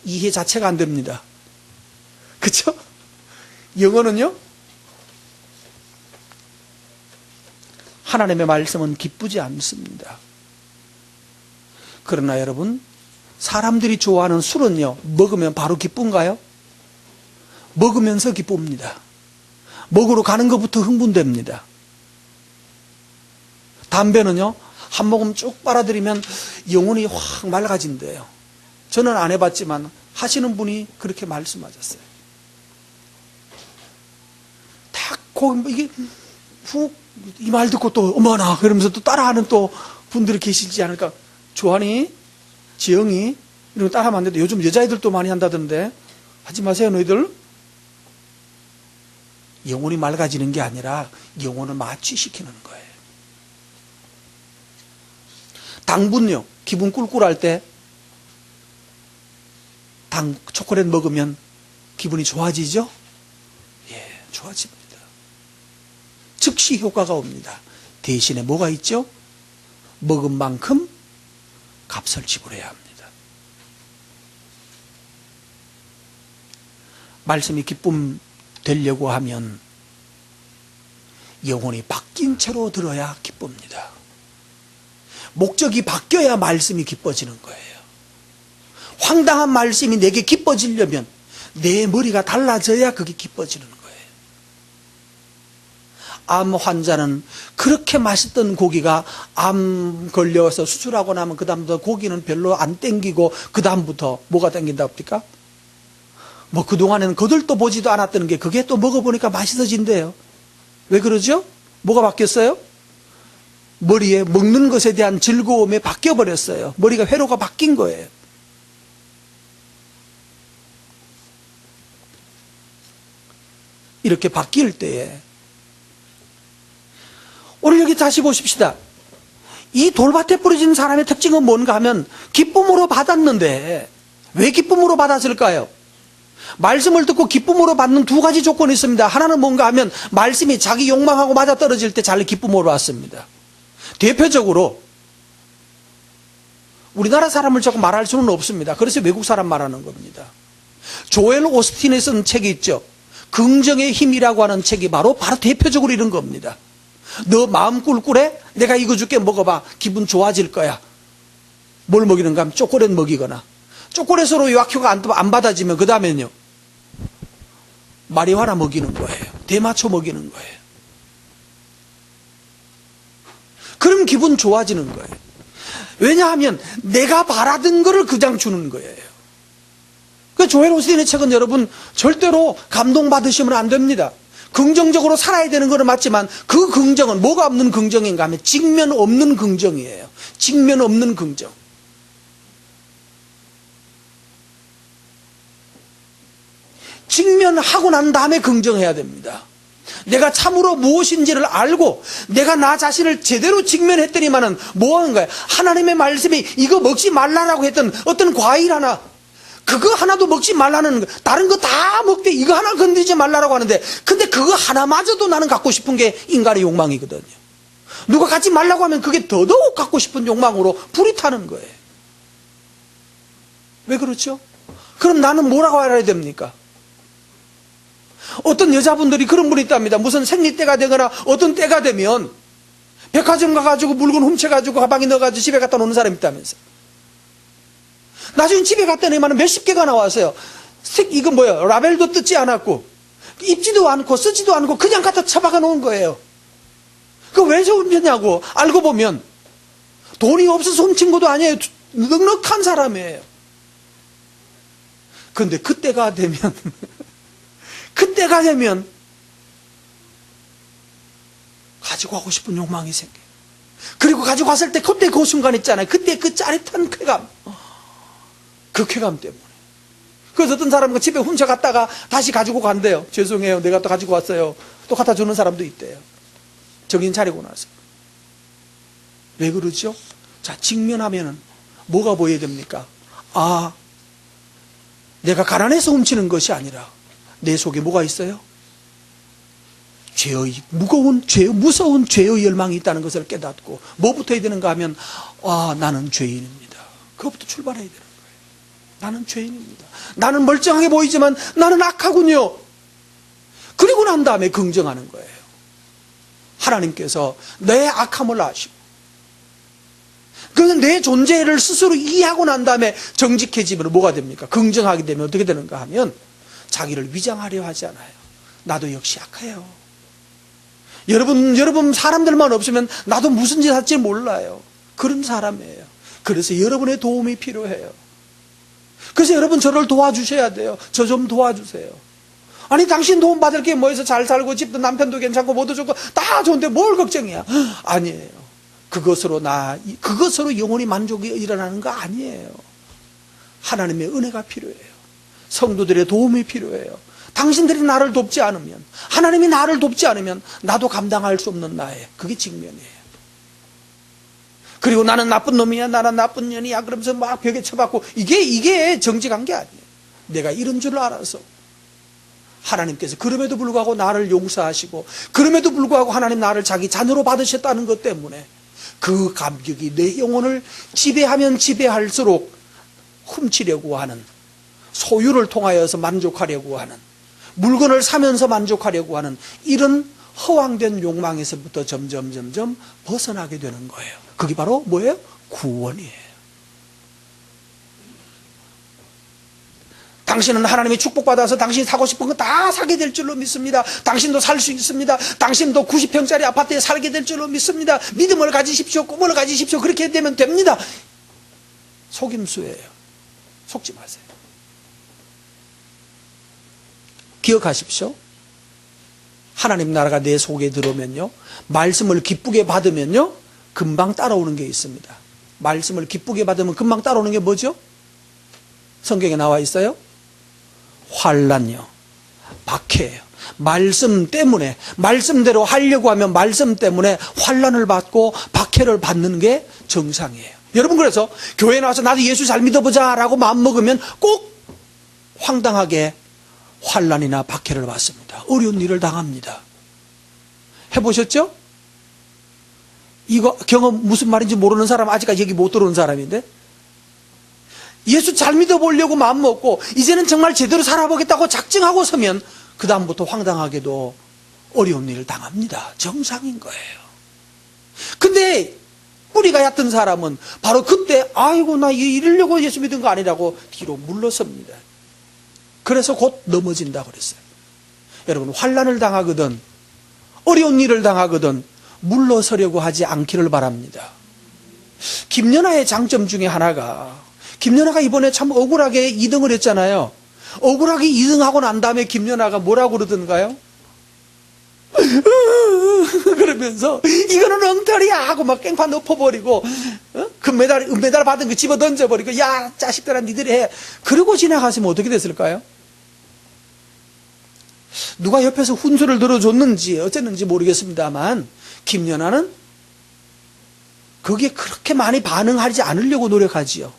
이해 자체가 안 됩니다. 그렇죠? 영어는요? 하나님의 말씀은 기쁘지 않습니다. 그러나 여러분, 사람들이 좋아하는 술은요, 먹으면 바로 기쁜가요? 먹으면서 기쁩니다. 먹으러 가는 것부터 흥분됩니다. 담배는요, 한 모금 쭉 빨아들이면 영혼이 확 맑아진대요. 저는 안 해봤지만 하시는 분이 그렇게 말씀하셨어요. 딱 이게 훅 이 말 듣고 또 어머나 그러면서 또 따라하는 또 분들이 계시지 않을까. 조한이, 지영이 이런 거 따라하면 안 되는데 요즘 여자애들도 많이 한다던데 하지 마세요 너희들. 영혼이 맑아지는 게 아니라 영혼을 마취시키는 거예요. 당분요, 기분 꿀꿀할 때 초콜릿 먹으면 기분이 좋아지죠? 예, 좋아집니다. 즉시 효과가 옵니다. 대신에 뭐가 있죠? 먹은 만큼 값을 지불해야 합니다. 말씀이 기쁨 되려고 하면 영혼이 바뀐 채로 들어야 기쁩니다. 목적이 바뀌어야 말씀이 기뻐지는 거예요. 황당한 말씀이 내게 기뻐지려면 내 머리가 달라져야 그게 기뻐지는 거예요. 암 환자는 그렇게 맛있던 고기가 암 걸려서 수술하고 나면 그 다음부터 고기는 별로 안 땡기고 그 다음부터 뭐가 땡긴다고 합니까? 뭐 그동안에는 거들떠 보지도 않았던 게 그게 또 먹어보니까 맛있어진대요. 왜 그러죠? 뭐가 바뀌었어요? 머리에 먹는 것에 대한 즐거움에 바뀌어버렸어요. 머리가 회로가 바뀐 거예요. 이렇게 바뀔 때에 오늘 여기 다시 보십시다. 이 돌밭에 뿌려진 사람의 특징은 뭔가 하면 기쁨으로 받았는데 왜 기쁨으로 받았을까요? 말씀을 듣고 기쁨으로 받는 두 가지 조건이 있습니다. 하나는 뭔가 하면 말씀이 자기 욕망하고 맞아떨어질 때 잘 기쁨으로 받습니다. 대표적으로 우리나라 사람을 조금 말할 수는 없습니다. 그래서 외국 사람 말하는 겁니다. 조엘 오스틴이 쓴 책이 있죠. 긍정의 힘이라고 하는 책이 바로 대표적으로 이런 겁니다. 너 마음 꿀꿀해? 내가 이거 줄게 먹어봐. 기분 좋아질 거야. 뭘 먹이는가 하면 초콜릿 먹이거나 초콜릿으로 요약효가 안 받아지면 그 다음에는요 마리화나 먹이는 거예요. 대마초 먹이는 거예요. 그럼 기분 좋아지는 거예요. 왜냐하면 내가 바라던 거를 그냥 주는 거예요. 그 조엘 오스틴의 책은 여러분 절대로 감동받으시면 안 됩니다. 긍정적으로 살아야 되는 것은 맞지만 그 긍정은 뭐가 없는 긍정인가 하면 직면 없는 긍정이에요. 직면 없는 긍정. 직면하고 난 다음에 긍정해야 됩니다. 내가 참으로 무엇인지를 알고 내가 나 자신을 제대로 직면했더니만은 뭐 하는 거야? 하나님의 말씀이 이거 먹지 말라라고 했던 어떤 과일 하나 그거 하나도 먹지 말라는 거, 다른 거 다 먹되 이거 하나 건드리지 말라라고 하는데 근데 그거 하나마저도 나는 갖고 싶은 게 인간의 욕망이거든요. 누가 갖지 말라고 하면 그게 더더욱 갖고 싶은 욕망으로 불이 타는 거예요. 왜 그렇죠? 그럼 나는 뭐라고 알아야 됩니까? 어떤 여자분들이 그런 분이 있답니다. 무슨 생리때가 되거나 어떤 때가 되면 백화점 가가지고 물건 훔쳐가지고 가방에 넣어가지고 집에 갖다 놓는 사람이 있다면서. 나중에 집에 갔다 내면 몇십 개가 나왔어요. 이거 뭐야? 라벨도 뜯지 않았고 입지도 않고 쓰지도 않고 그냥 갖다 처박아 놓은 거예요. 그거 왜 훔쳤냐고 알고 보면 돈이 없어서 훔친 것도 아니에요. 넉넉한 사람이에요. 그런데 그때가 되면 가지고 가고 싶은 욕망이 생겨요. 그리고 가지고 갔을 때 그때 그 순간 있잖아요. 그때 그 짜릿한 쾌감. 그 쾌감 때문에. 그래서 어떤 사람은 집에 훔쳐갔다가 다시 가지고 간대요. 죄송해요. 내가 또 가지고 왔어요. 또 갖다 주는 사람도 있대요. 정신 차리고 나서. 왜 그러죠? 자, 직면하면은 뭐가 보여야 됩니까? 아, 내가 가난해서 훔치는 것이 아니라 내 속에 뭐가 있어요? 무서운 죄의 열망이 있다는 것을 깨닫고 뭐부터 해야 되는가 하면 나는 죄인입니다. 그것부터 출발해야 되는 거예요. 나는 죄인입니다. 나는 멀쩡하게 보이지만 나는 악하군요. 그리고 난 다음에 긍정하는 거예요. 하나님께서 내 악함을 아시고 그는 내 존재를 스스로 이해하고 난 다음에 정직해지면 뭐가 됩니까? 긍정하게 되면 어떻게 되는가 하면 자기를 위장하려 하지 않아요. 나도 역시 악해요. 여러분 사람들만 없으면 나도 무슨 짓 할지 몰라요. 그런 사람이에요. 그래서 여러분의 도움이 필요해요. 그래서 여러분 저를 도와주셔야 돼요. 저 좀 도와주세요. 아니 당신 도움 받을 게 뭐해서 잘 살고 집도 남편도 괜찮고 뭐도 좋고 다 좋은데 뭘 걱정이야. 아니에요. 그것으로 영원히 만족이 일어나는 거 아니에요. 하나님의 은혜가 필요해요. 성도들의 도움이 필요해요. 당신들이 나를 돕지 않으면, 하나님이 나를 돕지 않으면 나도 감당할 수 없는 나예요. 그게 직면이에요. 그리고 나는 나쁜 놈이야, 나는 나쁜 년이야 그러면서 막 벽에 쳐박고 이게 정직한 게 아니에요. 내가 이런 줄 알아서 하나님께서 그럼에도 불구하고 나를 용서하시고 그럼에도 불구하고 하나님 나를 자기 자녀로 받으셨다는 것 때문에 그 감격이 내 영혼을 지배하면 지배할수록 훔치려고 하는, 소유를 통하여서 만족하려고 하는, 물건을 사면서 만족하려고 하는 이런 허황된 욕망에서부터 점점 벗어나게 되는 거예요. 그게 바로 뭐예요? 구원이에요. 당신은 하나님의 축복받아서 당신이 사고 싶은 거 다 사게 될 줄로 믿습니다. 당신도 살 수 있습니다. 당신도 90평짜리 아파트에 살게 될 줄로 믿습니다. 믿음을 가지십시오. 꿈을 가지십시오. 그렇게 되면 됩니다. 속임수예요. 속지 마세요. 기억하십시오. 하나님 나라가 내 속에 들어오면요, 말씀을 기쁘게 받으면요, 금방 따라오는 게 있습니다. 말씀을 기쁘게 받으면 금방 따라오는 게 뭐죠? 성경에 나와 있어요. 환난요, 박해예요. 말씀 때문에, 말씀대로 하려고 하면 말씀 때문에 환난을 받고 박해를 받는 게 정상이에요. 여러분, 그래서 교회에 나와서 나도 예수 잘 믿어보자 라고 마음먹으면 꼭 황당하게 환난이나 박해를 받습니다. 어려운 일을 당합니다. 해보셨죠? 이거 경험 무슨 말인지 모르는 사람, 아직까지 여기 못 들어온 사람인데, 예수 잘 믿어보려고 마음먹고 이제는 정말 제대로 살아보겠다고 작정하고 서면 그 다음부터 황당하게도 어려운 일을 당합니다. 정상인 거예요. 근데 뿌리가 얕은 사람은 바로 그때 아이고 나 이러려고 예수 믿은 거 아니라고 뒤로 물러섭니다. 그래서 곧 넘어진다고 그랬어요. 여러분, 환난을 당하거든 어려운 일을 당하거든 물러서려고 하지 않기를 바랍니다. 김연아의 장점 중에 하나가, 김연아가 이번에 참 억울하게 2등을 했잖아요. 억울하게 2등하고 난 다음에 김연아가 뭐라고 그러던가요? 그러면서 이거는 엉터리야 하고 막 깽판 엎어버리고, 은메달 받은 거 집어 던져버리고, 야 자식들아 니들이 해. 그러고 지나가시면 어떻게 됐을까요? 누가 옆에서 훈수를 들어줬는지 어쨌는지 모르겠습니다만 김연아는 거기에 그렇게 많이 반응하지 않으려고 노력하지요.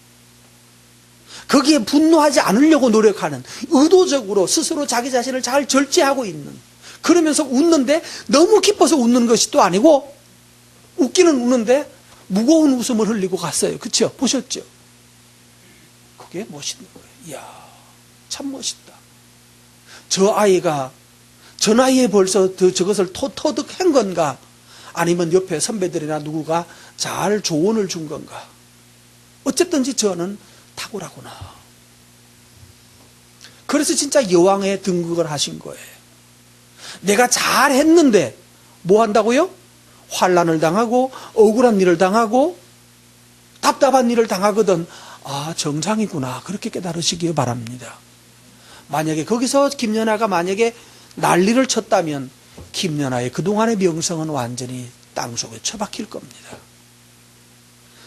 거기에 분노하지 않으려고 노력하는, 의도적으로 스스로 자기 자신을 잘 절제하고 있는, 그러면서 웃는데 너무 기뻐서 웃는 것이 또 아니고 웃기는 웃는데 무거운 웃음을 흘리고 갔어요. 그렇죠? 보셨죠? 그게 멋있는 거예요. 이야, 참 멋있다. 저 아이가 저 나이에 벌써 저것을 터득한 건가, 아니면 옆에 선배들이나 누구가 잘 조언을 준 건가. 어쨌든지 저는 탁월하구나. 그래서 진짜 여왕에 등극을 하신 거예요. 내가 잘했는데 뭐 한다고요? 환난을 당하고 억울한 일을 당하고 답답한 일을 당하거든. 아, 정상이구나. 그렇게 깨달으시기 바랍니다. 만약에 거기서 김연아가 만약에 난리를 쳤다면 김연아의 그동안의 명성은 완전히 땅속에 처박힐 겁니다.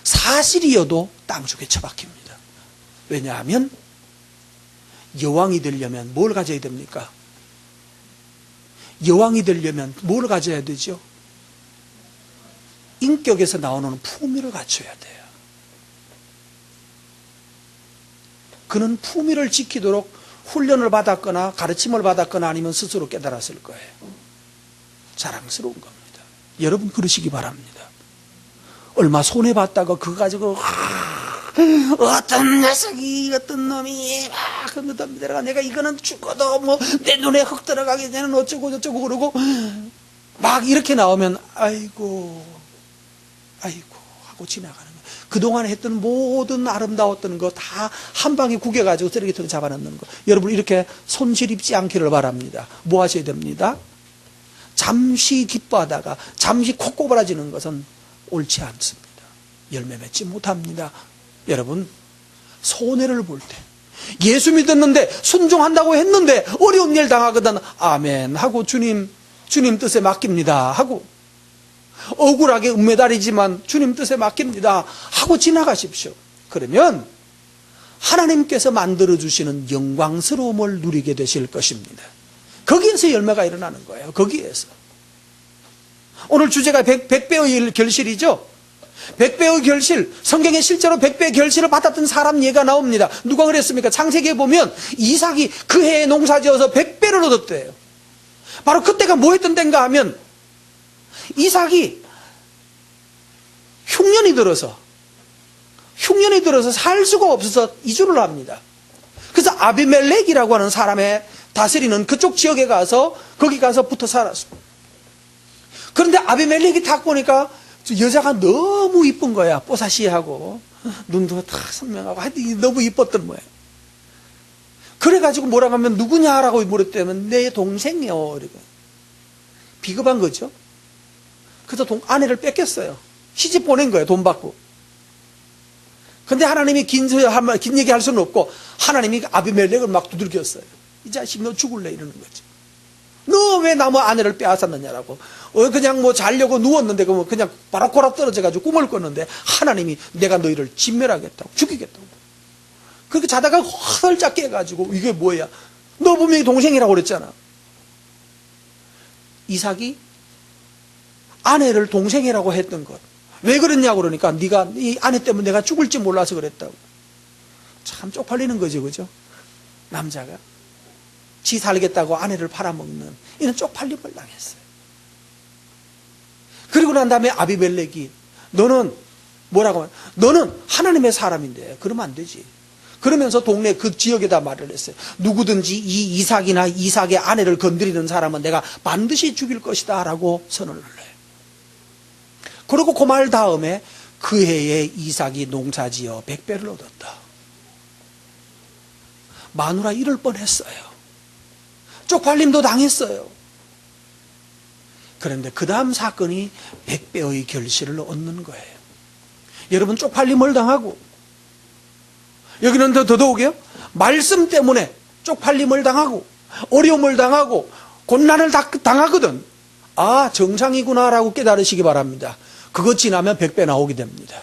사실이어도 땅속에 처박힙니다. 왜냐하면 여왕이 되려면 뭘 가져야 됩니까? 여왕이 되려면 뭘 가져야 되죠? 인격에서 나오는 품위를 갖춰야 돼요. 그는 품위를 지키도록 훈련을 받았거나 가르침을 받았거나 아니면 스스로 깨달았을 거예요. 자랑스러운 겁니다. 여러분 그러시기 바랍니다. 얼마 손해봤다가 그거 가지고 어떤 녀석이 어떤 놈이 막 건너덤비다가 내가 이거는 죽어도 뭐 내 눈에 흙 들어가게 되는 어쩌고 저쩌고 그러고 막 이렇게 나오면 아이고 하고 지나가는 거예요. 그동안 했던 모든 아름다웠던 거 다 한 방에 구겨가지고 쓰레기통에 잡아넣는 거. 여러분 이렇게 손실 입지 않기를 바랍니다. 뭐 하셔야 됩니다? 잠시 기뻐하다가 잠시 코 꼬부라지는 것은 옳지 않습니다. 열매 맺지 못합니다. 여러분 손해를 볼 때 예수 믿었는데 순종한다고 했는데 어려운 일 당하거든 아멘 하고 주님 뜻에 맡깁니다 하고 억울하게 은메달이지만 주님 뜻에 맡깁니다 하고 지나가십시오. 그러면 하나님께서 만들어주시는 영광스러움을 누리게 되실 것입니다. 거기에서 열매가 일어나는 거예요. 거기에서. 오늘 주제가 100배의 결실이죠. 100배의 결실, 성경에 실제로 100배의 결실을 받았던 사람 예가 나옵니다. 누가 그랬습니까? 창세기에 보면 이삭이 그 해에 농사지어서 100배를 얻었대요. 바로 그때가 뭐 했던 때인가 하면 이삭이 흉년이 들어서 살 수가 없어서 이주를 합니다. 그래서 아비멜렉이라고 하는 사람의 다스리는 그쪽 지역에 가서 거기 가서 붙어 살았습니다. 그런데 아비멜렉이 딱 보니까 여자가 너무 이쁜 거야. 뽀사시하고 눈도 다 선명하고 하여튼 너무 이뻤던 거예요. 그래가지고 뭐라고 하면 누구냐라고 물었다면 내 동생이요. 이렇게. 비겁한 거죠. 그래서 아내를 뺏겼어요. 시집 보낸 거예요. 돈 받고. 근데 하나님이 긴 얘기 할 수는 없고 하나님이 아비멜렉을 막 두들겼어요. 이 자식 너 죽을래 이러는 거지. 너 왜 나무 아내를 빼앗았느냐라고. 그냥 뭐 자려고 누웠는데 그냥 바락고락 떨어져가지고 꿈을 꿨는데 하나님이 내가 너희를 진멸하겠다고 죽이겠다고. 그렇게 자다가 화들짝 깨가지고 이게 뭐야. 너 분명히 동생이라고 그랬잖아. 이삭이 아내를 동생이라고 했던 것. 왜 그랬냐고 그러니까 네가 이 아내 때문에 내가 죽을지 몰라서 그랬다고. 참 쪽팔리는 거죠. 그죠? 남자가. 지 살겠다고 아내를 팔아먹는 이런 쪽팔림을 당했어요. 그리고 난 다음에 아비멜렉이 너는 뭐라고 하면 너는 하나님의 사람인데 그러면 안 되지. 그러면서 동네 그 지역에다 말을 했어요. 누구든지 이 이삭이나 이삭의 아내를 건드리는 사람은 내가 반드시 죽일 것이다 라고 선언을 해요. 그리고 그 말 다음에 그 해에 이삭이 농사지어 100배를 얻었다. 마누라 이럴 뻔했어요. 쪽팔림도 당했어요. 그런데 그 다음 사건이 100배의 결실을 얻는 거예요. 여러분 쪽팔림을 당하고 여기는 더더욱이요. 말씀 때문에 쪽팔림을 당하고 어려움을 당하고 곤란을 당하거든. 아 정상이구나라고 깨달으시기 바랍니다. 그것 지나면 100배 나오게 됩니다.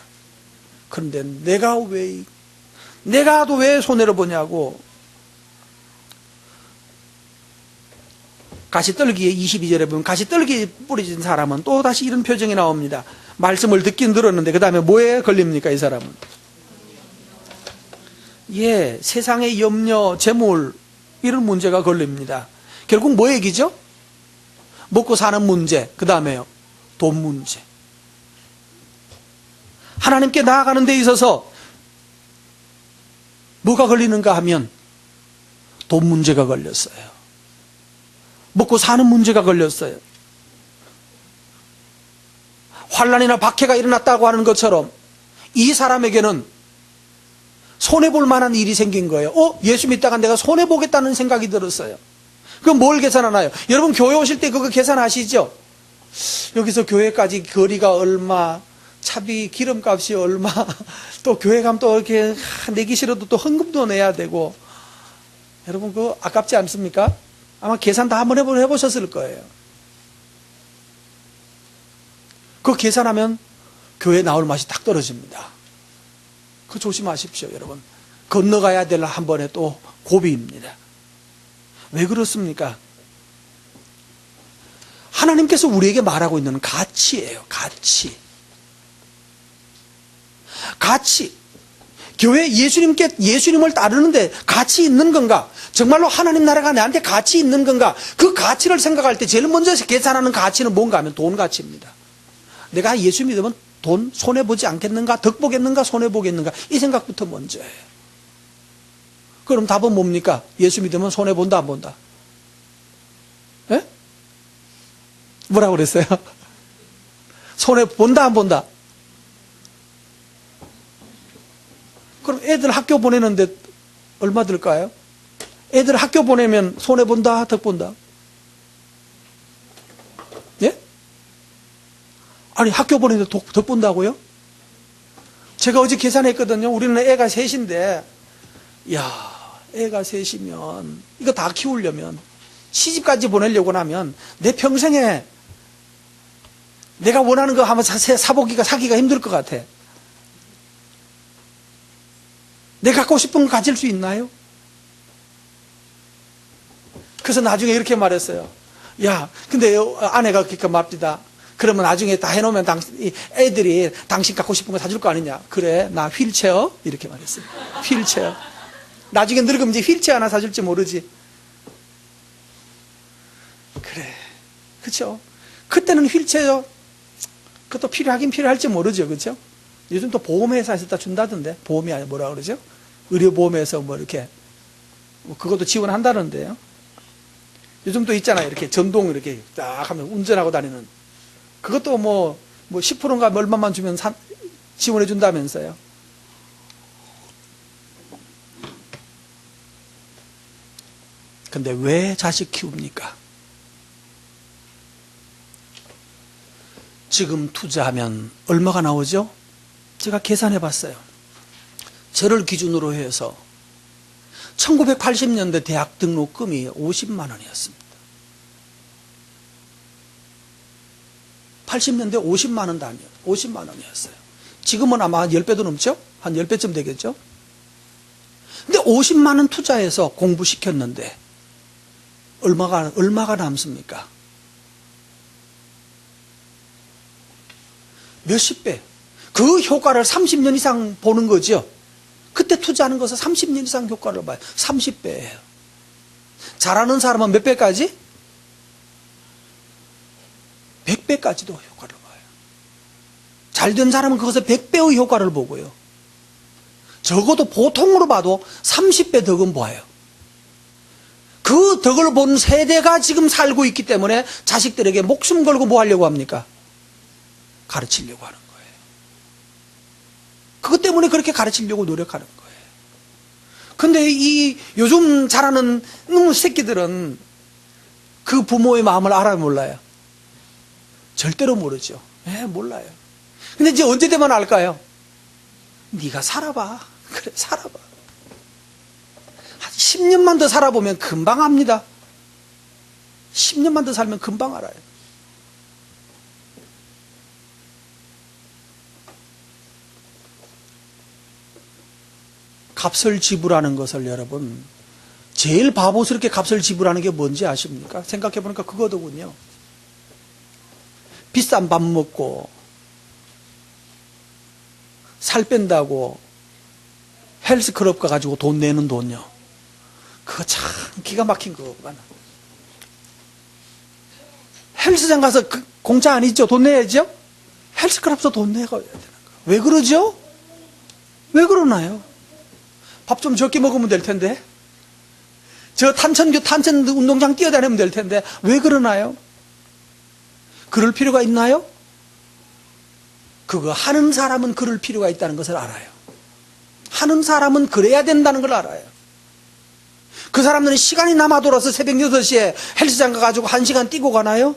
그런데 내가 왜 손해를 보냐고. 가시떨기에 22절에 보면 가시떨기에 뿌려진 사람은 또 다시 이런 표정이 나옵니다. 말씀을 듣긴 들었는데 그 다음에 뭐에 걸립니까 이 사람은? 예, 세상의 염려, 재물 이런 문제가 걸립니다. 결국 뭐 얘기죠? 먹고 사는 문제, 그 다음에요 돈 문제. 하나님께 나아가는 데 있어서 뭐가 걸리는가 하면 돈 문제가 걸렸어요. 먹고 사는 문제가 걸렸어요. 환난이나 박해가 일어났다고 하는 것처럼 이 사람에게는 손해볼 만한 일이 생긴 거예요. 예수 믿다가 내가 손해보겠다는 생각이 들었어요. 그럼 뭘 계산하나요? 여러분 교회 오실 때 그거 계산하시죠? 여기서 교회까지 거리가 얼마, 차비 기름값이 얼마, 또 교회 가면 또 이렇게 내기 싫어도 또 헌금도 내야 되고. 여러분 그거 아깝지 않습니까? 아마 계산 다 한번 해보셨을 거예요. 그거 계산하면 교회 나올 맛이 딱 떨어집니다. 그거 조심하십시오, 여러분. 건너가야 될 한 번의 또 고비입니다. 왜 그렇습니까? 하나님께서 우리에게 말하고 있는 가치예요, 가치. 가치. 교회 예수님을 따르는데 가치 있는 건가? 정말로 하나님 나라가 나한테 가치 있는 건가? 그 가치를 생각할 때 제일 먼저 계산하는 가치는 뭔가 하면 돈 가치입니다. 내가 예수 믿으면 돈 손해보지 않겠는가? 덕보겠는가? 손해보겠는가? 이 생각부터 먼저예요. 그럼 답은 뭡니까? 예수 믿으면 손해본다 안 본다? 예? 뭐라고 그랬어요? 손해본다 안 본다? 그럼 애들 학교 보내는데 얼마 들까요? 애들 학교 보내면 손해본다 덕본다? 예? 아니 학교 보내는데 덕본다고요? 제가 어제 계산했거든요. 우리는 애가 셋인데 야, 애가 셋이면 이거 다 키우려면 시집까지 보내려고 하면 내 평생에 내가 원하는 거 한번 사기가 힘들 것 같아. 내가 갖고 싶은 거 가질 수 있나요? 그래서 나중에 이렇게 말했어요. 야, 근데 아내가 그러니까 맙디다. 그러면 나중에 다 해놓으면 애들이 당신 갖고 싶은 거 사줄 거 아니냐. 그래, 나 휠체어? 이렇게 말했어요. 휠체어. 나중에 늙으면 이제 휠체어 하나 사줄지 모르지. 그래. 그쵸? 그때는 휠체어, 그것도 필요하긴 필요할지 모르죠. 그쵸? 요즘 또 보험회사에서 다 준다던데. 보험이 아니라 뭐라 그러죠? 의료보험에서 뭐 이렇게. 그것도 지원한다는데요. 요즘 또 있잖아요. 이렇게 전동 이렇게 딱 하면 운전하고 다니는. 그것도 뭐 10%인가 얼마만 주면 지원해 준다면서요. 근데 왜 자식 키웁니까? 지금 투자하면 얼마가 나오죠? 제가 계산해 봤어요. 저를 기준으로 해서 1980년대 대학 등록금이 50만 원이었습니다. 80년대 50만 원 단위, 50만 원이었어요. 지금은 아마 10배도 넘죠? 한 10배쯤 되겠죠? 근데 50만 원 투자해서 공부시켰는데 얼마가 남습니까? 몇십 배. 그 효과를 30년 이상 보는 거죠. 그때 투자하는 것은 30년 이상 효과를 봐요. 30배예요. 잘하는 사람은 몇 배까지? 100배까지도 효과를 봐요. 잘된 사람은 그것을 100배의 효과를 보고요. 적어도 보통으로 봐도 30배 덕은 보아요. 그 덕을 본 세대가 지금 살고 있기 때문에 자식들에게 목숨 걸고 뭐 하려고 합니까? 가르치려고 하는 거예요. 그것 때문에 그렇게 가르치려고 노력하는 거예요. 근데 이 요즘 자라는 놈의 새끼들은 그 부모의 마음을 알아요, 몰라요? 절대로 모르죠. 몰라요. 근데 이제 언제 되면 알까요? 네가 살아봐. 그래, 살아봐. 한 10년만 더 살아보면 금방 압니다. 10년만 더 살면 금방 알아요. 값을 지불하는 것을 여러분, 제일 바보스럽게 값을 지불하는 게 뭔지 아십니까? 생각해보니까 그거더군요. 비싼 밥 먹고 살 뺀다고 헬스클럽 가가지고 돈 내는 돈요. 그거 참 기가 막힌 거구나. 헬스장 가서 공짜 아니죠? 돈 내야죠? 헬스클럽에서 돈 내야 되는 거예요. 왜 그러죠? 왜 그러나요? 밥 좀 적게 먹으면 될 텐데. 저 탄천 운동장 뛰어다니면 될 텐데. 왜 그러나요? 그럴 필요가 있나요? 그거 하는 사람은 그럴 필요가 있다는 것을 알아요. 하는 사람은 그래야 된다는 걸 알아요. 그 사람들은 시간이 남아돌아서 새벽 6시에 헬스장 가가지고 1시간 뛰고 가나요?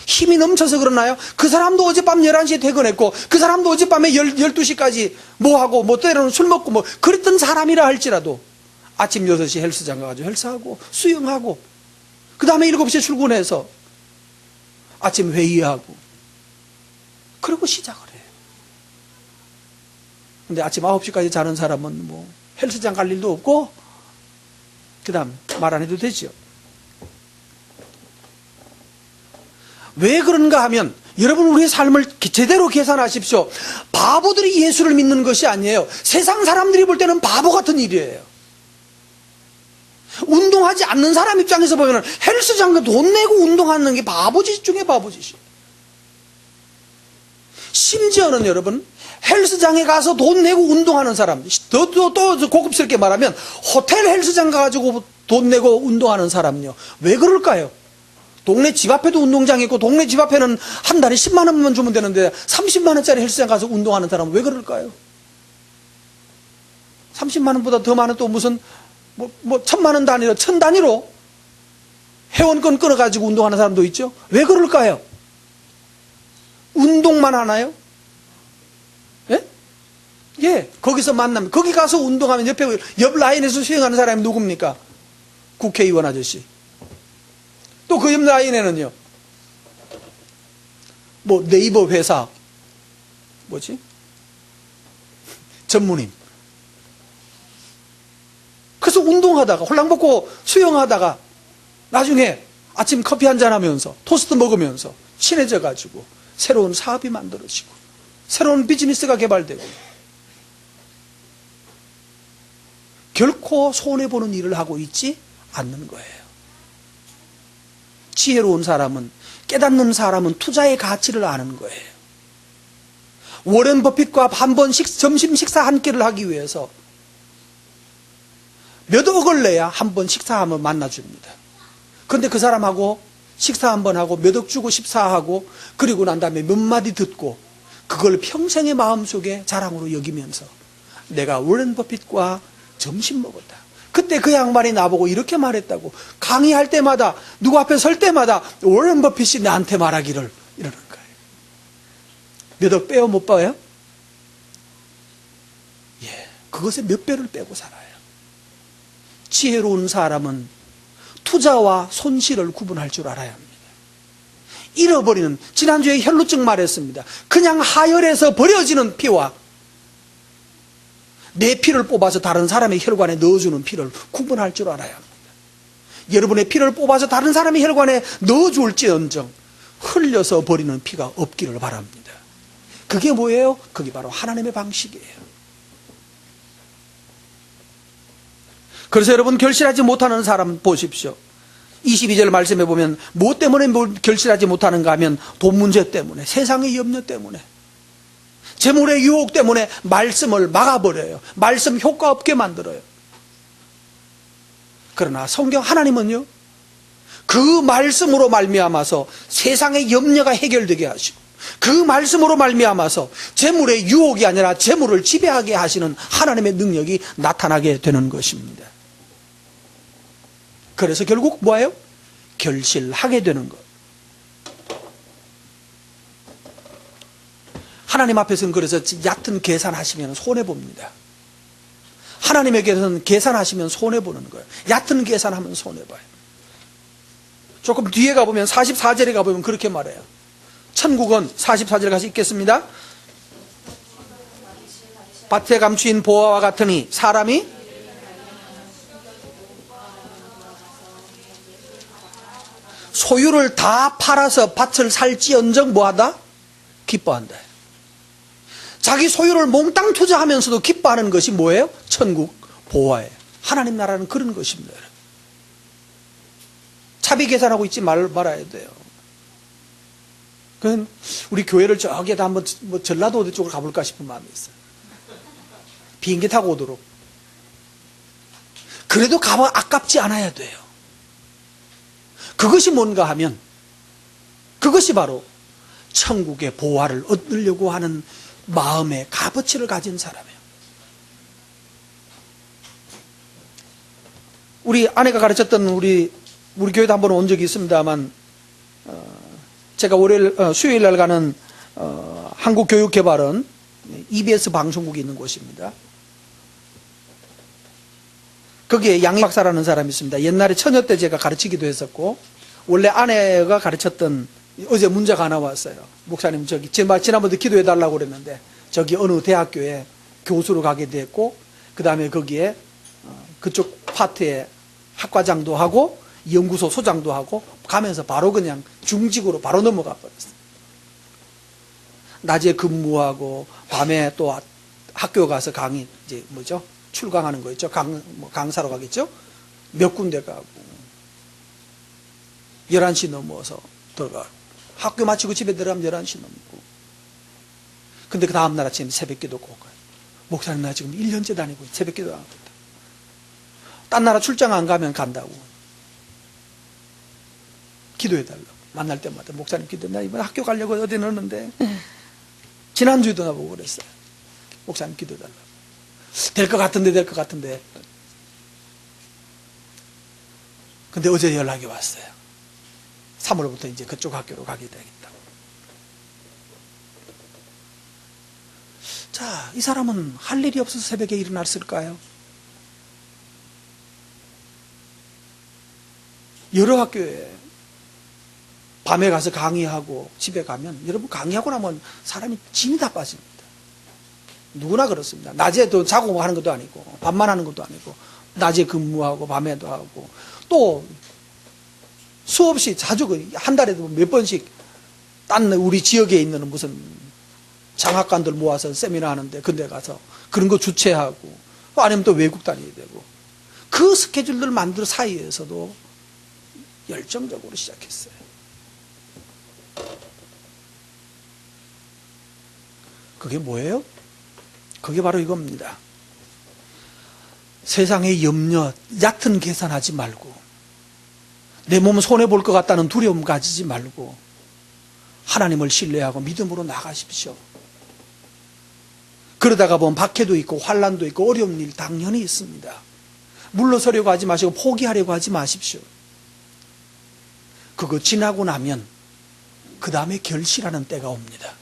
힘이 넘쳐서 그러나요? 그 사람도 어젯밤 11시에 퇴근했고 그 사람도 어젯밤에 12시까지 뭐하고 뭐 때로는 술 먹고 뭐 그랬던 사람이라 할지라도 아침 6시에 헬스장 가가지고 헬스하고 수영하고 그 다음에 7시에 출근해서 아침 회의하고 그리고 시작을 해요. 근데 아침 9시까지 자는 사람은 뭐 헬스장 갈 일도 없고 그 다음 말 안 해도 되죠. 왜 그런가 하면 여러분 우리의 삶을 제대로 계산하십시오. 바보들이 예수를 믿는 것이 아니에요. 세상 사람들이 볼 때는 바보 같은 일이에요. 운동하지 않는 사람 입장에서 보면 헬스장에 돈 내고 운동하는 게 바보짓 중에 바보짓이에요. 심지어는 여러분, 헬스장에 가서 돈 내고 운동하는 사람, 또 고급스럽게 말하면 호텔 헬스장 가가지고 돈 내고 운동하는 사람요. 왜 그럴까요? 동네 집 앞에도 운동장이 있고 동네 집 앞에는 한 달에 10만 원만 주면 되는데 30만 원짜리 헬스장 가서 운동하는 사람은 왜 그럴까요? 30만 원보다 더 많은 또 무슨 뭐 1000만 원 단위로 1000 단위로 회원권 끊어가지고 운동하는 사람도 있죠. 왜 그럴까요? 운동만 하나요? 예? 예, 거기서 만나면 거기 가서 운동하면 옆 라인에서 수행하는 사람이 누굽니까? 국회의원 아저씨. 또 그 옆 라인에는요, 뭐 네이버 회사 뭐지? 전무님. 그래서 운동하다가 홀랑벗고 수영하다가 나중에 아침 커피 한잔 하면서 토스트 먹으면서 친해져 가지고 새로운 사업이 만들어지고 새로운 비즈니스가 개발되고 결코 손해보는 일을 하고 있지 않는 거예요. 지혜로운 사람은, 깨닫는 사람은 투자의 가치를 아는 거예요. 워렌 버핏과 한 번 점심 식사 한 끼를 하기 위해서 몇 억을 내야 한 번 식사하면 만나줍니다. 그런데 그 사람하고 식사 한 번 하고 몇 억 주고 식사하고 그리고 난 다음에 몇 마디 듣고 그걸 평생의 마음속에 자랑으로 여기면서 내가 워렌 버핏과 점심 먹었다. 그때 그 양반이 나보고 이렇게 말했다고. 강의할 때마다 누구 앞에 설 때마다 워렌 버핏이 나한테 말하기를 이러는 거예요. 몇 억 빼요? 못 봐요? 예, 그것에 몇 배를 빼고 살아요. 지혜로운 사람은 투자와 손실을 구분할 줄 알아야 합니다. 잃어버리는, 지난주에 혈루증 말했습니다. 그냥 하혈에서 버려지는 피와 내 피를 뽑아서 다른 사람의 혈관에 넣어주는 피를 구분할 줄 알아야 합니다. 여러분의 피를 뽑아서 다른 사람의 혈관에 넣어줄지언정 흘려서 버리는 피가 없기를 바랍니다. 그게 뭐예요? 그게 바로 하나님의 방식이에요. 그래서 여러분, 결실하지 못하는 사람 보십시오. 22절 말씀해 보면 뭐 때문에 결실하지 못하는가 하면 돈 문제 때문에, 세상의 염려 때문에, 재물의 유혹 때문에 말씀을 막아버려요. 말씀 효과 없게 만들어요. 그러나 성경 하나님은요, 그 말씀으로 말미암아서 세상의 염려가 해결되게 하시고 그 말씀으로 말미암아서 재물의 유혹이 아니라 재물을 지배하게 하시는 하나님의 능력이 나타나게 되는 것입니다. 그래서 결국 뭐예요? 결실하게 되는 것. 하나님 앞에서는 그래서 얕은 계산하시면 손해봅니다. 하나님에게서는 계산하시면 손해보는 거예요. 얕은 계산하면 손해봐요. 조금 뒤에 가보면 44절에 가보면 그렇게 말해요. 천국은 44절 가서 읽겠습니다. 밭에 감추인 보화와 같으니 사람이 소유를 다 팔아서 밭을 살지언정 뭐하다? 기뻐한다. 자기 소유를 몽땅 투자하면서도 기뻐하는 것이 뭐예요? 천국 보화예요. 하나님 나라는 그런 것입니다. 차비 계산하고 있지 말아야 돼요. 그건 우리 교회를 저기에다 한번 전라도 어디 쪽으로 가볼까 싶은 마음이 있어요. 비행기 타고 오도록. 그래도 가면 아깝지 않아야 돼요. 그것이 뭔가 하면 그것이 바로 천국의 보화를 얻으려고 하는 마음의 값어치를 가진 사람이에요. 우리 아내가 가르쳤던 우리 교회도 한번 온 적이 있습니다만, 제가 수요일 날 가는 한국교육개발은 EBS 방송국이 있는 곳입니다. 거기에 양 박사라는 사람이 있습니다. 옛날에 처녀 때 제가 가르치기도 했었고, 원래 아내가 가르쳤던, 어제 문자가 하나 왔어요. 목사님, 지난번에 기도해달라고 그랬는데, 저기 어느 대학교에 교수로 가게 됐고, 그 다음에 거기에 그쪽 파트에 학과장도 하고, 연구소 소장도 하고, 가면서 바로 그냥 중직으로 바로 넘어가 버렸어요. 낮에 근무하고, 밤에 또 학교 가서 강의, 출강하는 거 있죠. 강사로 가겠죠. 몇 군데 가고 11시 넘어서 들어가고 학교 마치고 집에 들어가면 11시 넘고 근데 그 다음날 아침에 새벽기도 꼭 가요. 목사님 나 지금 1년째 다니고 새벽기도 안 합니다. 딴 나라 출장 안 가면 간다고 기도해달라고 만날 때마다 목사님 기도해 나 이번 학교 가려고 어디 넣었는데 지난주에도 나보고 그랬어요. 목사님 기도해달라고 될 것 같은데 근데 어제 연락이 왔어요. 3월부터 이제 그쪽 학교로 가게 되겠다고. 자, 이 사람은 할 일이 없어서 새벽에 일어났을까요? 여러 학교에 밤에 가서 강의하고 집에 가면 여러분 강의하고 나면 사람이 진이 다 빠집니다. 누구나 그렇습니다. 낮에도 자고 하는 것도 아니고 밤만 하는 것도 아니고 낮에 근무하고 밤에도 하고 또 수없이 자주 한 달에도 몇 번씩 딴 우리 지역에 있는 무슨 장학관들 모아서 세미나 하는데 근데 가서 그런 거 주최하고 아니면 또 외국 다녀야 되고 그 스케줄들 만들 사이에서도 열정적으로 시작했어요. 그게 뭐예요? 그게 바로 이겁니다. 세상의 염려, 얕은 계산하지 말고 내 몸은 손해볼 것 같다는 두려움 가지지 말고 하나님을 신뢰하고 믿음으로 나가십시오. 그러다가 보면 박해도 있고 환난도 있고 어려운 일 당연히 있습니다. 물러서려고 하지 마시고 포기하려고 하지 마십시오. 그거 지나고 나면 그 다음에 결실하는 때가 옵니다.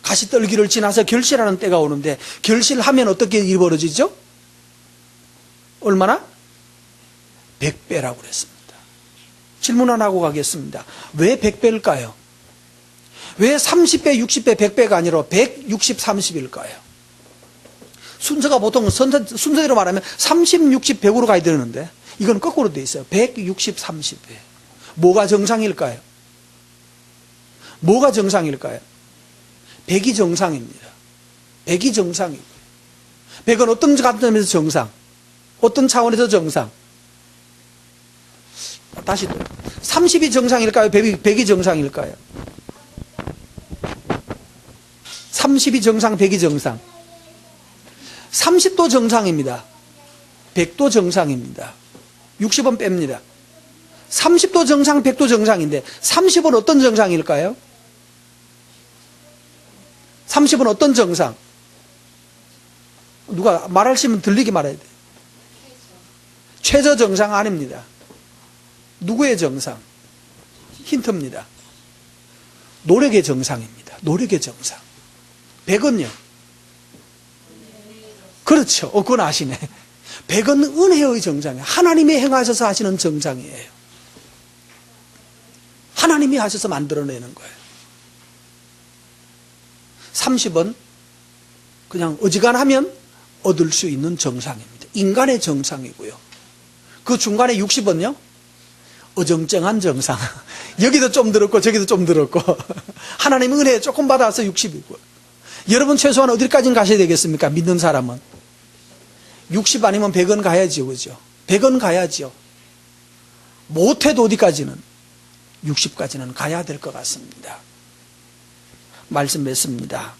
가시떨기를 지나서 결실하는 때가 오는데 결실하면 어떻게 일이 벌어지죠? 얼마나? 100배라고 그랬습니다. 질문 하나 하고 가겠습니다. 왜 100배일까요? 왜 30배, 60배, 100배가 아니라 160, 30일까요? 순서가 보통 순서대로 말하면 30, 60, 100으로 가야 되는데 이건 거꾸로 돼 있어요. 160, 30배. 뭐가 정상일까요? 뭐가 정상일까요? 100이 정상입니다. 100이 정상이고 100은 어떤 관점에서 정상? 어떤 차원에서 정상? 다시 또 30이 정상일까요? 100이 정상일까요? 30이 정상, 100이 정상. 30도 정상입니다. 100도 정상입니다. 60은 뺍니다. 30도 정상, 100도 정상인데 30은 어떤 정상일까요? 30은 어떤 정상? 누가 말하시면 들리게 말해야 돼요. 최저 정상 아닙니다. 누구의 정상? 힌트입니다. 노력의 정상입니다. 노력의 정상. 100은요? 그렇죠. 그건 아시네. 100은 은혜의 정상이에요. 하나님이 행하셔서 하시는 정상이에요. 하나님이 하셔서 만들어내는 거예요. 30은 그냥 어지간하면 얻을 수 있는 정상입니다. 인간의 정상이고요. 그 중간에 60은요? 어정쩡한 정상. 여기도 좀 들었고 저기도 좀 들었고 하나님 은혜 조금 받아서 60이고 여러분 최소한 어디까지는 가셔야 되겠습니까? 믿는 사람은 60 아니면 100은 가야죠. 그죠? 100은 가야죠. 못해도 어디까지는 60까지는 가야 될 것 같습니다. 말씀 맺습니다.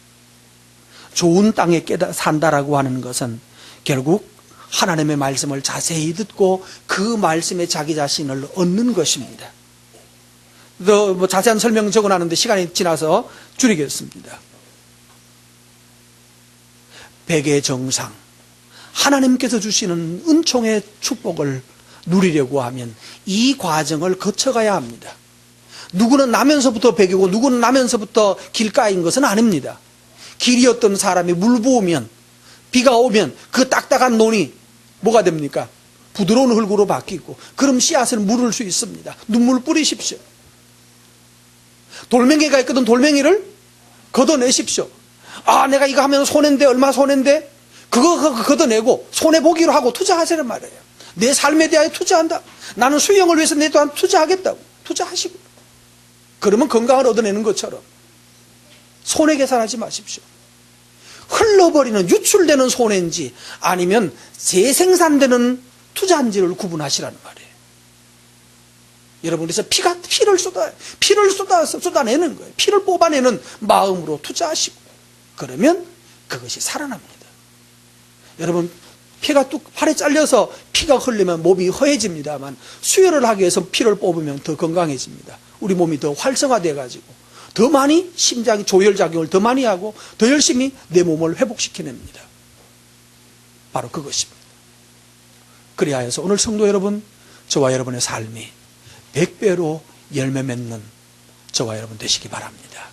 좋은 땅에 산다라고 하는 것은 결국 하나님의 말씀을 자세히 듣고 그 말씀에 자기 자신을 얻는 것입니다. 뭐 자세한 설명 적어놨는데 시간이 지나서 줄이겠습니다. 100의 정상, 하나님께서 주시는 은총의 축복을 누리려고 하면 이 과정을 거쳐가야 합니다. 누구는 나면서부터 100이고 누구는 나면서부터 길가인 것은 아닙니다. 길이었던 사람이 물 부으면 비가 오면 그 딱딱한 논이 뭐가 됩니까? 부드러운 흙으로 바뀌고 그럼 씨앗을 물을 수 있습니다. 눈물 뿌리십시오. 돌멩이가 있거든 돌멩이를 걷어내십시오. 아 내가 이거 하면 손해인데 얼마 손해인데 그거 걷어내고 손해보기로 하고 투자하시란 말이에요. 내 삶에 대하여 투자한다. 나는 수영을 위해서 내 또한 투자하겠다고 투자하시고 그러면 건강을 얻어내는 것처럼 손해 계산하지 마십시오. 흘러버리는 유출되는 손해인지 아니면 재생산되는 투자한지를 구분하시라는 말이에요. 여러분, 그래서 피를 쏟아내는 거예요. 피를 뽑아내는 마음으로 투자하시고, 그러면 그것이 살아납니다. 여러분, 피가 뚝 팔에 잘려서 피가 흘리면 몸이 허해집니다만, 수혈을 하기 위해서 피를 뽑으면 더 건강해집니다. 우리 몸이 더 활성화돼 가지고 더 많이 심장이 조혈작용을 더 많이 하고 더 열심히 내 몸을 회복시켜냅니다. 바로 그것입니다. 그리하여서 오늘 성도 여러분, 저와 여러분의 삶이 100배로 열매 맺는 저와 여러분 되시기 바랍니다.